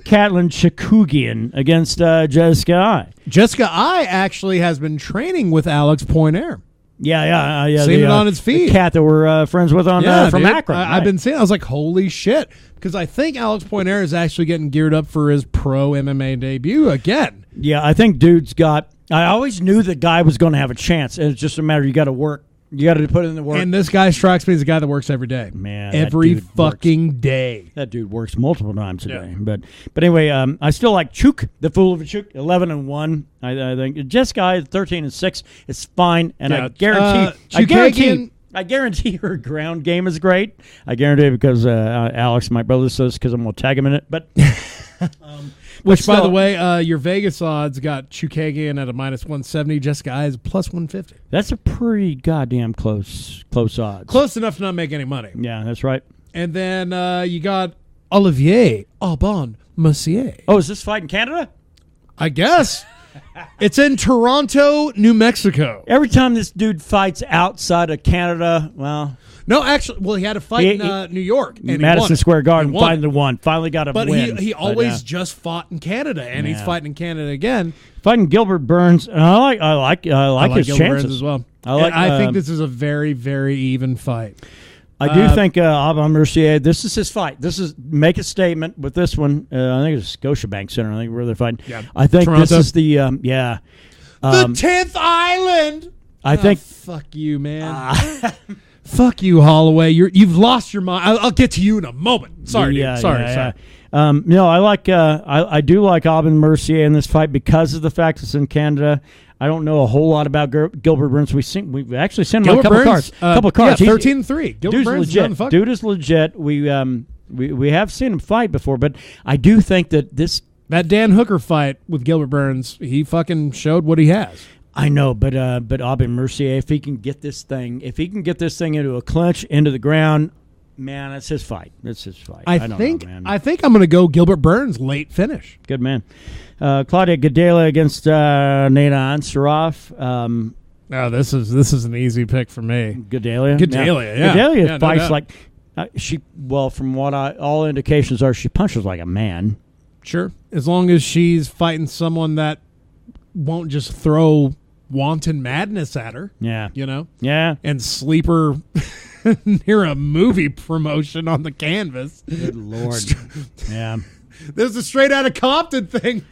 Catlin Chikugian against Jessica I. Jessica I actually has been training with Alex Poinaer. Yeah. Seen it on his feed. The cat that we're friends with on from dude. Akron. I've been seeing. I was like, holy shit, because I think Alex Poinaer is actually getting geared up for his pro MMA debut again. Yeah, I think dude's got. I always knew the guy was going to have a chance, and it's just a matter you got to work. You got to put in the work. And this guy strikes me as a guy that works every day. Man, every fucking day. That dude works multiple times a day. But anyway, I still like Chuk, the fool of a Chuk, 11-1. I think Jessica 13-6. It's fine, and I guarantee her ground game is great. I guarantee it because Alex, my brother, says because I'm going to tag him in it. But which, by the way, your Vegas odds got Chukagian at a -170. Jessica I is +150. That's a pretty goddamn close odds. Close enough to not make any money. Yeah, that's right. And then you got Olivier Aubin Mercier. Oh, is this fight in Canada? I guess. It's in Toronto, New Mexico. Every time this dude fights outside of Canada, well... No, actually, he had a fight in New York. And Madison Square Garden, finally won. Finally got a win. But he always just fought in Canada, and he's fighting in Canada again. Fighting Gilbert Burns, and I like his Gilbert chances Burns as well. I think this is a very, very even fight. I do think Aubin Mercier, this is his fight. Make a statement with this one. I think it's Scotiabank Center. I think where they're fighting. Yeah. I think Toronto. this is the the 10th island. I think. Fuck you, man. Fuck you, Holloway. You've lost your mind. I'll get to you in a moment. Sorry, dude. Sorry. No, I do like Aubin Mercier in this fight because of the fact it's in Canada. I don't know a whole lot about Gilbert Burns. We've actually sent him a couple cards. Yeah, 13-3. Gilbert Burns is legit. Dude is legit. We have seen him fight before, but I do think that that Dan Hooker fight with Gilbert Burns, he fucking showed what he has. I know, but Aubin Mercier, if he can get this thing into a clinch, into the ground, man, that's his fight. I think I'm going to go Gilbert Burns late finish. Good man. Claudia Gadelha against Nina Ansaroff. This is an easy pick for me. Gadelha, yeah. Gadelha fights like from what all indications are, she punches like a man. Sure, as long as she's fighting someone that won't just throw wanton madness at her. Yeah. Yeah. And sleep her near a movie promotion on the canvas. Good Lord. Yeah. There's a straight out of Compton thing.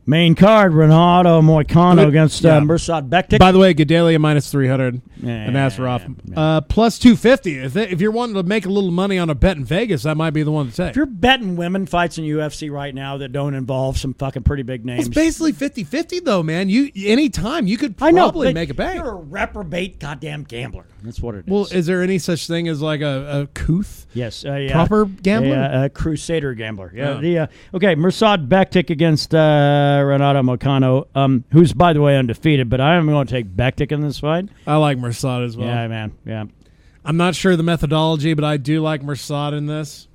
Main card, Renato Moicano against Mirsad Bektik. By the way, Gadelha -300 and Asarov plus 250. If you're wanting to make a little money on a bet in Vegas, that might be the one to take. If you're betting women fights in UFC right now that don't involve some fucking pretty big names. It's basically 50-50 though, man. Anytime you could probably make a bank. You're a reprobate goddamn gambler. That's what it is. Well, is there any such thing as like a couth? Yes. Proper gambler? A crusader gambler. Yeah. Okay, Mirsad Bektik against Renato Moicano, who's, by the way, undefeated, but I am going to take Bektik in this fight. I like Mirsad as well. Yeah, man. Yeah. I'm not sure the methodology, but I do like Mirsad in this.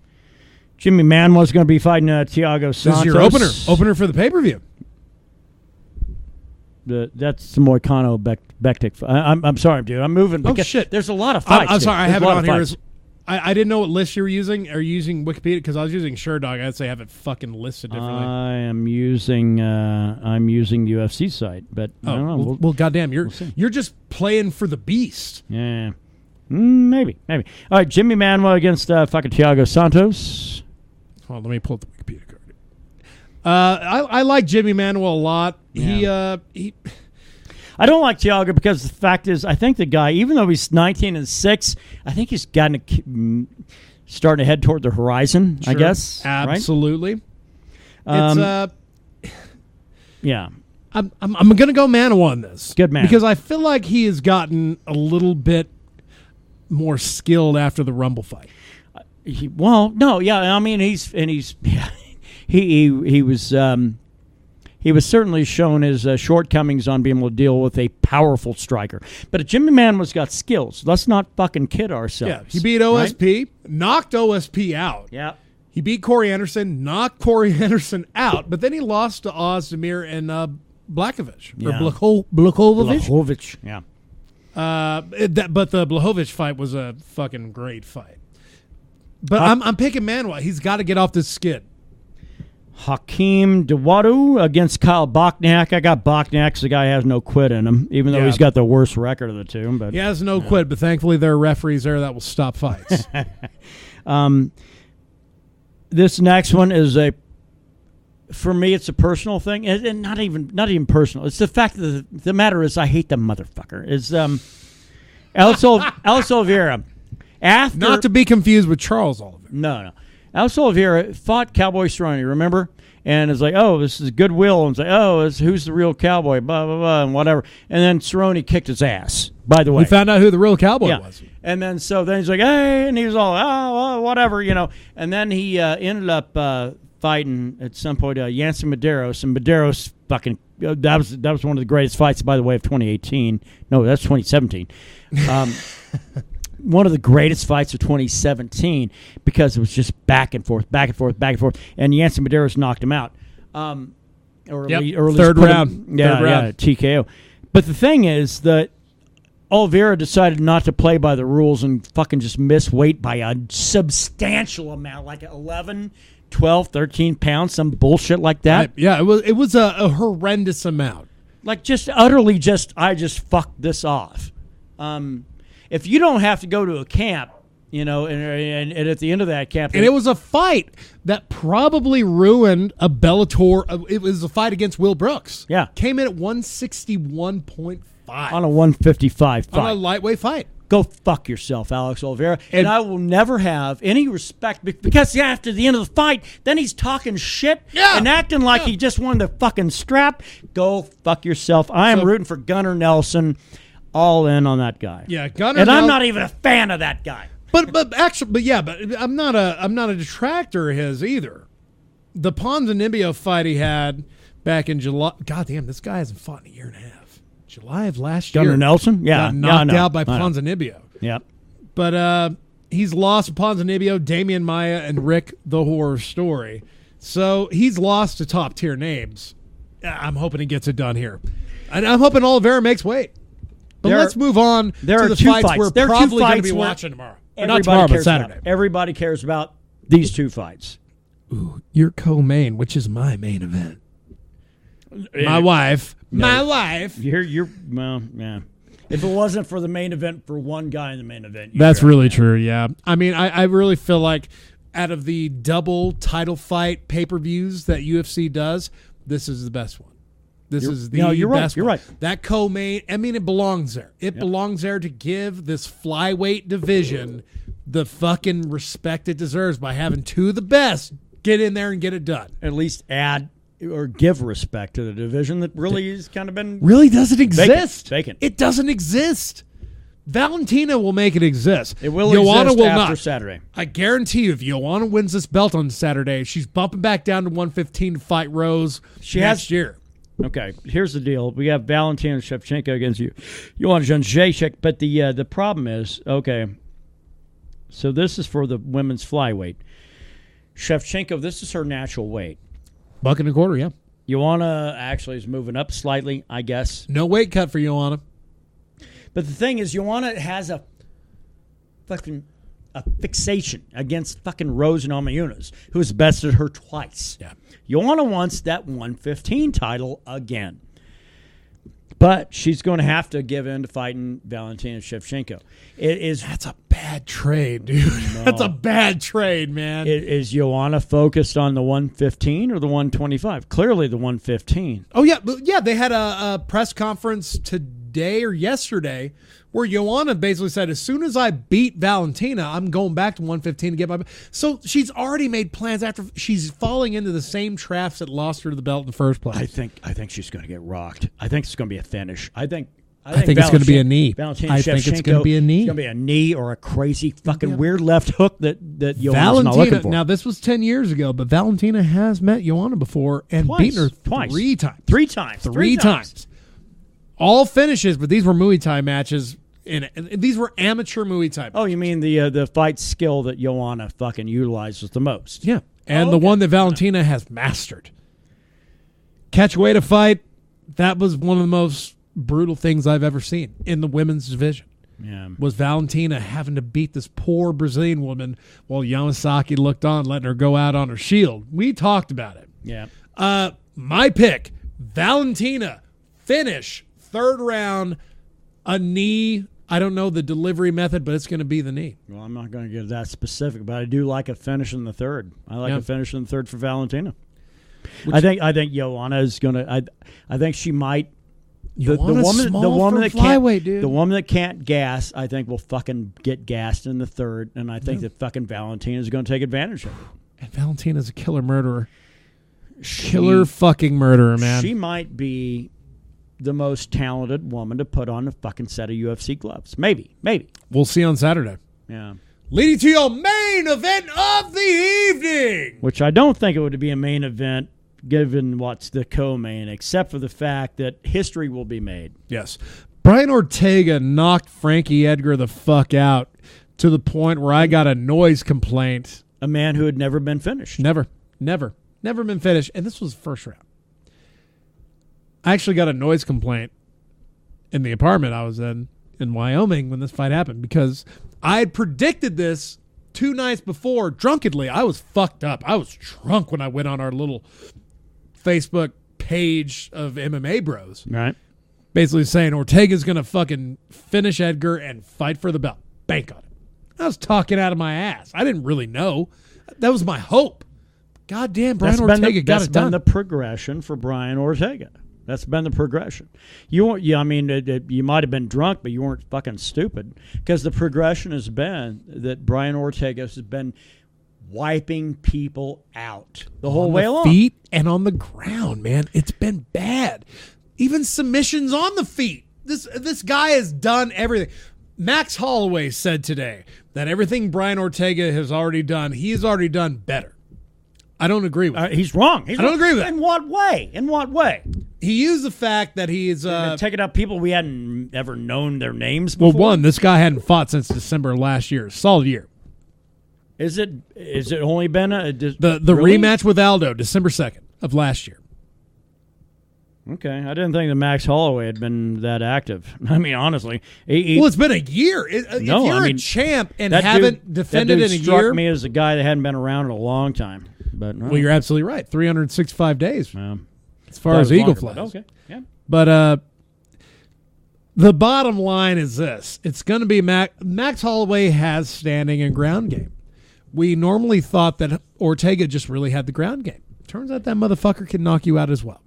Jimmy Manuel's going to be fighting Thiago Santos. This is your opener for the pay-per-view. That's the Moicano Bektik. I'm sorry, dude. I'm moving. Oh, shit. There's a lot of fights. I'm sorry. I have it on here. I didn't know what list you were using. Are you using Wikipedia? Because I was using SureDog. I'd say have it fucking listed differently. I am using UFC site, but I don't know. Well, goddamn, you're just playing for the beast. Yeah, maybe. All right, Jimmy Manuel against fucking Thiago Santos. Hold on, let me pull up the Wikipedia card. I like Jimmy Manuel a lot. Yeah. I don't like Thiago because the fact is, I think the guy, even though he's 19-6, I think he's starting to head toward the horizon. Sure. I guess absolutely. Right? Yeah. I'm going to go Manuel on this. Good man, because I feel like he has gotten a little bit more skilled after the Rumble fight. He was. he was certainly shown his shortcomings on being able to deal with a powerful striker. But Jimmy Manuwa's got skills. Let's not fucking kid ourselves. Yeah, he beat OSP, knocked OSP out. Yeah. He beat Corey Anderson, knocked Corey Anderson out, but then he lost to Ozdemir and Blachowicz. Yeah. Or Blachowicz? Blachowicz, yeah. But the Blachowicz fight was a fucking great fight. But I'm picking Manuwa. He's got to get off this skid. Hakeem Dawodu against Kyle Bochniak. I got Bochniak because the guy has no quit in him, even though he's got the worst record of the two. But he has no quit, but thankfully there are referees there that will stop fights. This next one is for me, it's a personal thing, and not even personal. It's the fact that the matter is, I hate the motherfucker. Is Else Oliveira. Not to be confused with Charles Oliveira. No. Else Oliveira fought Cowboy Cerrone, remember? And it's like, oh, this is goodwill. And it's like, oh, who's the real cowboy, blah, blah, blah, and whatever. And then Cerrone kicked his ass, by the way. We found out who the real cowboy was. And then he's like, hey, and he was all, oh, well, whatever, And then he ended up fighting at some point Yancy Medeiros, and Medeiros fucking that was one of the greatest fights, by the way, of 2018. No, that's 2017. One of the greatest fights of 2017 because it was just back and forth, and Yancy Medeiros knocked him out. Third round, TKO. But the thing is that Oliveira decided not to play by the rules and fucking just miss weight by a substantial amount, like 11, 12, 13 pounds, some bullshit like that. Yeah, it was a horrendous amount. Like just utterly I just fucked this off. If you don't have to go to a camp, and at the end of that camp... And it was a fight that probably ruined a Bellator... It was a fight against Will Brooks. Yeah. Came in at 161.5. On a 155 fight. On a lightweight fight. Go fuck yourself, Alex Oliveira. And I will never have any respect because after the end of the fight, then he's talking shit and acting like he just won the fucking strap. Go fuck yourself. I am rooting for Gunnar Nelson. All in on that guy. Yeah, Gunnar. And I'm not even a fan of that guy. But I'm not a detractor of his either. The Ponzinibbio fight he had back in July. God damn, this guy hasn't fought in a year and a half. July of last year. Gunnar Nelson? Yeah. Got knocked out by Ponzinibbio. Yeah. But he's lost to Ponzinibbio, Damian Maia, and Rick the Horror Story. So he's lost to top tier names. I'm hoping he gets it done here. And I'm hoping Oliveira makes weight. But let's move on to the fights we're probably going to be watching tomorrow. Not tomorrow, but Saturday. Everybody cares about these two fights. Ooh, your co-main, which is my main event. My wife. You're well, yeah. If it wasn't for the main event for one guy in the main event. That's really true, yeah. I mean, I really feel like out of the double title fight pay-per-views that UFC does, this is the best one. You're right. You're right. That co-main, I mean, it belongs there. It belongs there to give this flyweight division the fucking respect it deserves by having two of the best get in there and get it done. At least add or give respect to the division that really has kind of been... Really doesn't exist. Vacant. It doesn't exist. Valentina will make it exist. It will exist after Saturday. I guarantee you, if Joanna wins this belt on Saturday, she's bumping back down to 115 to fight Rose next year. Okay, here's the deal. We have Valentina Shevchenko against Joanna Jędrzejczyk, but the problem is, okay, so this is for the women's flyweight. Shevchenko, this is her natural weight. $1.25, yeah. Joanna actually is moving up slightly, I guess. No weight cut for Joanna. But the thing is, Joanna has a fixation against fucking Rose Namajunas, who has bested her twice. Yeah. Joanna wants that 115 title again. But she's going to have to give in to fighting Valentina Shevchenko. That's a bad trade, dude. No. That's a bad trade, man. Is Joanna focused on the 115 or the 125? Clearly the 115. Oh, yeah. Yeah, they had a press conference today or yesterday where Joanna basically said, as soon as I beat Valentina, I'm going back to 115 to get my... So she's already made plans after... She's falling into the same traps that lost her to the belt in the first place. I think she's going to get rocked. I think it's going to be a finish. I think I think it's going to be a knee. Valentina I think it's going to be a knee. It's going to be a knee or a crazy fucking weird left hook that Joanna's not looking Valentina, for. now this was 10 years ago, but Valentina has met Joanna before and beaten her three times. Three times. All finishes, but these were Muay Thai matches. These were amateur Muay Thai matches. Oh, you mean the fight skill that Joanna fucking utilizes the most? Yeah. And the one that Valentina has mastered. Catch weight of fight, that was one of the most brutal things I've ever seen in the women's division. Yeah. Was Valentina having to beat this poor Brazilian woman while Yamasaki looked on, letting her go out on her shield. We talked about it. Yeah. My pick, Valentina, finish, third round, a knee. I don't know the delivery method, but it's going to be the knee. Well, I'm not going to get that specific, but I do like a finish in the third. I like a finish in the third for Valentina. I think Joanna is going to. I think she might. The woman that can't gas, I think will fucking get gassed in the third, and I think that fucking Valentina is going to take advantage of it. And Valentina's a killer murderer. Killer fucking murderer, man. She might be the most talented woman to put on a fucking set of UFC gloves. Maybe. We'll see on Saturday. Yeah. Leading to your main event of the evening. Which I don't think it would be a main event given what's the co-main, except for the fact that history will be made. Yes. Brian Ortega knocked Frankie Edgar the fuck out to the point where I got a noise complaint. A man who had never been finished. Never been finished. And this was the first round. I actually got a noise complaint in the apartment I was in Wyoming when this fight happened because I had predicted this 2 nights before drunkenly. I was fucked up. I was drunk when I went on our little Facebook page of MMA bros. Right. Basically saying Ortega's going to fucking finish Edgar and fight for the belt. Bank on it. I was talking out of my ass. I didn't really know. That was my hope. Goddamn, Brian Ortega got it done. That's been the progression for Brian Ortega. That's been the progression. You might have been drunk, but you weren't fucking stupid because the progression has been that Brian Ortega has been wiping people out the whole way along. On the feet and on the ground, man. It's been bad. Even submissions on the feet. This guy has done everything. Max Holloway said today that everything Brian Ortega has already done, he has already done better. I don't agree with that. He's wrong. I don't agree with that. In what way? He used the fact that he is taking up people we hadn't ever known their names before. Well, one, this guy hadn't fought since December last year. Solid year. Is it only been the rematch with Aldo, December 2nd of last year? Okay, I didn't think that Max Holloway had been that active. I mean, honestly, it's been a year. If you're a champ and haven't defended in a year, struck me as a guy that hadn't been around in a long time. But well, you're absolutely right. 365 days as far as eagle flies. Okay, yeah. But the bottom line is this: it's going to be Max Holloway has standing and ground game. We normally thought that Ortega just really had the ground game. Turns out that motherfucker can knock you out as well.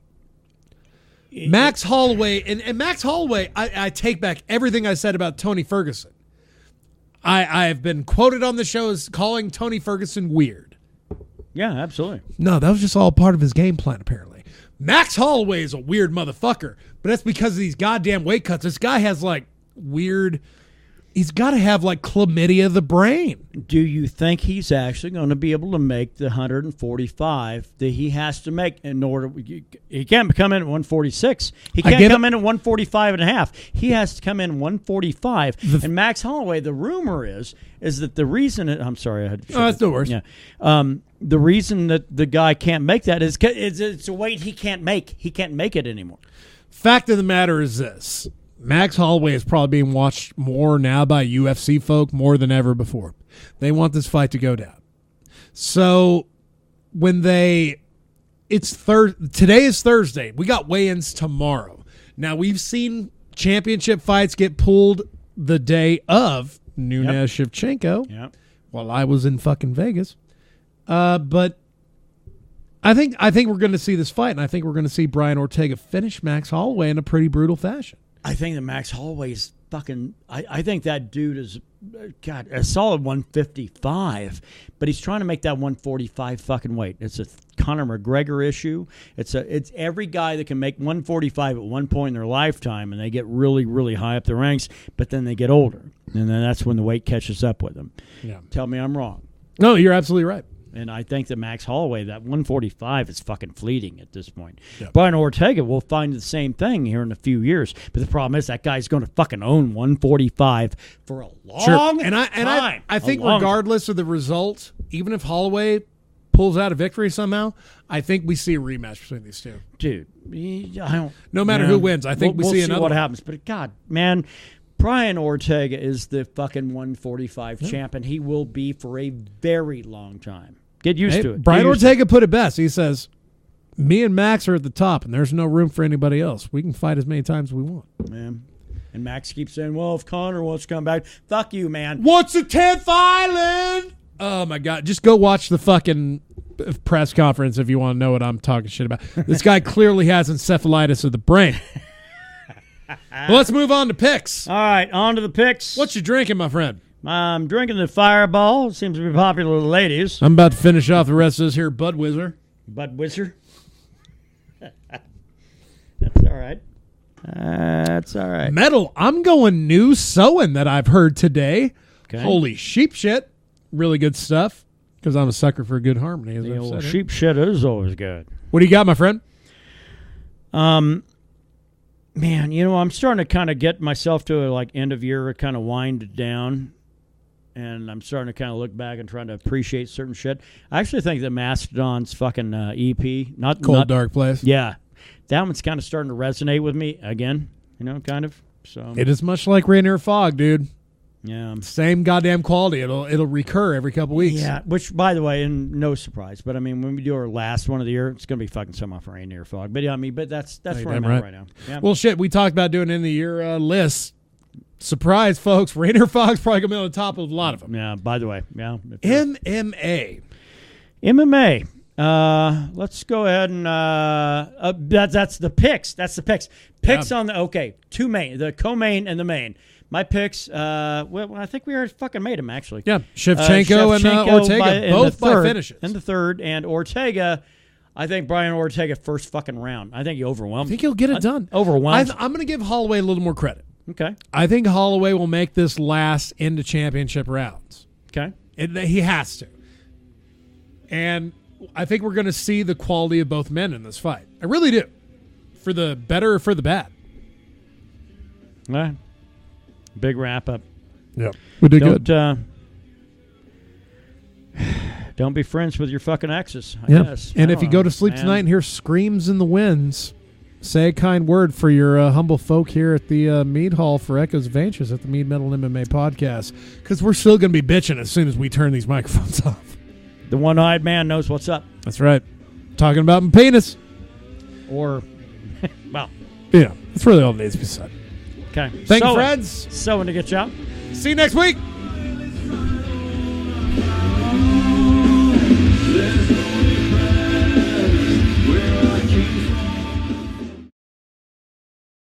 Max Holloway, and Max Holloway, I take back everything I said about Tony Ferguson. I have been quoted on the show as calling Tony Ferguson weird. Yeah, absolutely. No, that was just all part of his game plan, apparently. Max Holloway is a weird motherfucker, but that's because of these goddamn weight cuts. This guy has, weird... He's got to have, chlamydia of the brain. Do you think he's actually going to be able to make the 145 that he has to make in order... He can't come in at 146. He can't come in at 145 and a half. He has to come in 145. And Max Holloway, the rumor is that the reason... I'm sorry. I had to that's no worries. Yeah. The reason that the guy can't make that is it's a weight he can't make. He can't make it anymore. Fact of the matter is this. Max Holloway is probably being watched more now by UFC folk more than ever before. They want this fight to go down. So when today is Thursday. We got weigh-ins tomorrow. Now we've seen championship fights get pulled the day of Nunes Shevchenko. Yep. While I was in fucking Vegas. But I think we're going to see this fight, and I think we're going to see Brian Ortega finish Max Holloway in a pretty brutal fashion. I think that Max Holloway's I think that dude is, God, a solid 155, but he's trying to make that 145 fucking weight. It's a Conor McGregor issue. It's every guy that can make 145 at one point in their lifetime, and they get really, really high up the ranks, but then they get older, and then that's when the weight catches up with them. Yeah. Tell me I'm wrong. No, you're absolutely right. And I think that Max Holloway, that 145 is fucking fleeting at this point. Yep. Brian Ortega will find the same thing here in a few years. But the problem is that guy's going to fucking own 145 for a long And time. I think regardless of the result, even if Holloway pulls out a victory somehow, I think we see a rematch between these two. Dude, I don't. No matter who wins, I think we'll we see see another what one. happens. But God, man, Brian Ortega is the fucking 145 champ, and he will be for a very long time. Get used to it. Brian Ortega put it best. He says, me and Max are at the top, and there's no room for anybody else. We can fight as many times as we want. Man. And Max keeps saying, well, if Conor wants to come back, fuck you, man. What's the 10th island? Oh, my God. Just go watch the fucking press conference if you want to know what I'm talking shit about. This guy clearly has encephalitis of the brain. Well, let's move on to picks. All right, on to the picks. What you drinking, my friend? I'm drinking the Fireball. It seems to be popular with the ladies. I'm about to finish off the rest of this here Budweiser. Budweiser? That's all right. That's all right. Metal. I'm going new sewing that I've heard today. Okay. Holy sheep shit. Really good stuff. Because I'm a sucker for a good harmony. As The I've old said. sheep shit is always good. What do you got, my friend? Man, I'm starting to kind of get myself to a end of year, kind of wind down. And I'm starting to kind of look back and trying to appreciate certain shit. I actually think that Mastodon's fucking EP, not Dark Place. Yeah, that one's kind of starting to resonate with me again. Kind of. So It is much like Rainier Fog, dude. yeah, Same goddamn quality. It'll recur every couple weeks. yeah. Which, by the way, and no surprise, but I mean, when we do our last one of the year, it's gonna be fucking some off Rainier Fog. But yeah, but that's where I'm at right now. Yeah. Well, shit, we talked about doing in the year lists. Surprise, folks. Rainier Fog's probably going to be on the top of a lot of them. Yeah, by the way. Yeah. MMA. Let's go ahead and that's the picks. That's the picks. Picks on the two main, the co-main and the main. My picks. Well, I think we already fucking made them actually. Yeah, Shevchenko and Ortega both by finishes. In the third, and Ortega. I think Brian Ortega first fucking round. I think he overwhelmed. I think he'll get it done. Overwhelmed. I'm going to give Holloway a little more credit. Okay. I think Holloway will make this last into championship rounds. Okay. He has to. And I think we're going to see the quality of both men in this fight. I really do. For the better or for the bad. All right. Big wrap up. Yep. We did good. Don't be friends with your fucking exes, I guess. And if you go to sleep tonight and hear screams in the winds, say a kind word for your humble folk here at the Mead Hall for Echoes of Ancients at the Mead Metal MMA podcast, because we're still going to be bitching as soon as we turn these microphones off. The one-eyed man knows what's up. That's right. Talking about my penis. Or, well. Yeah, that's really all that needs to be said. Okay. Thank you, friends. Sewing to get you out. See you next week. Let's go.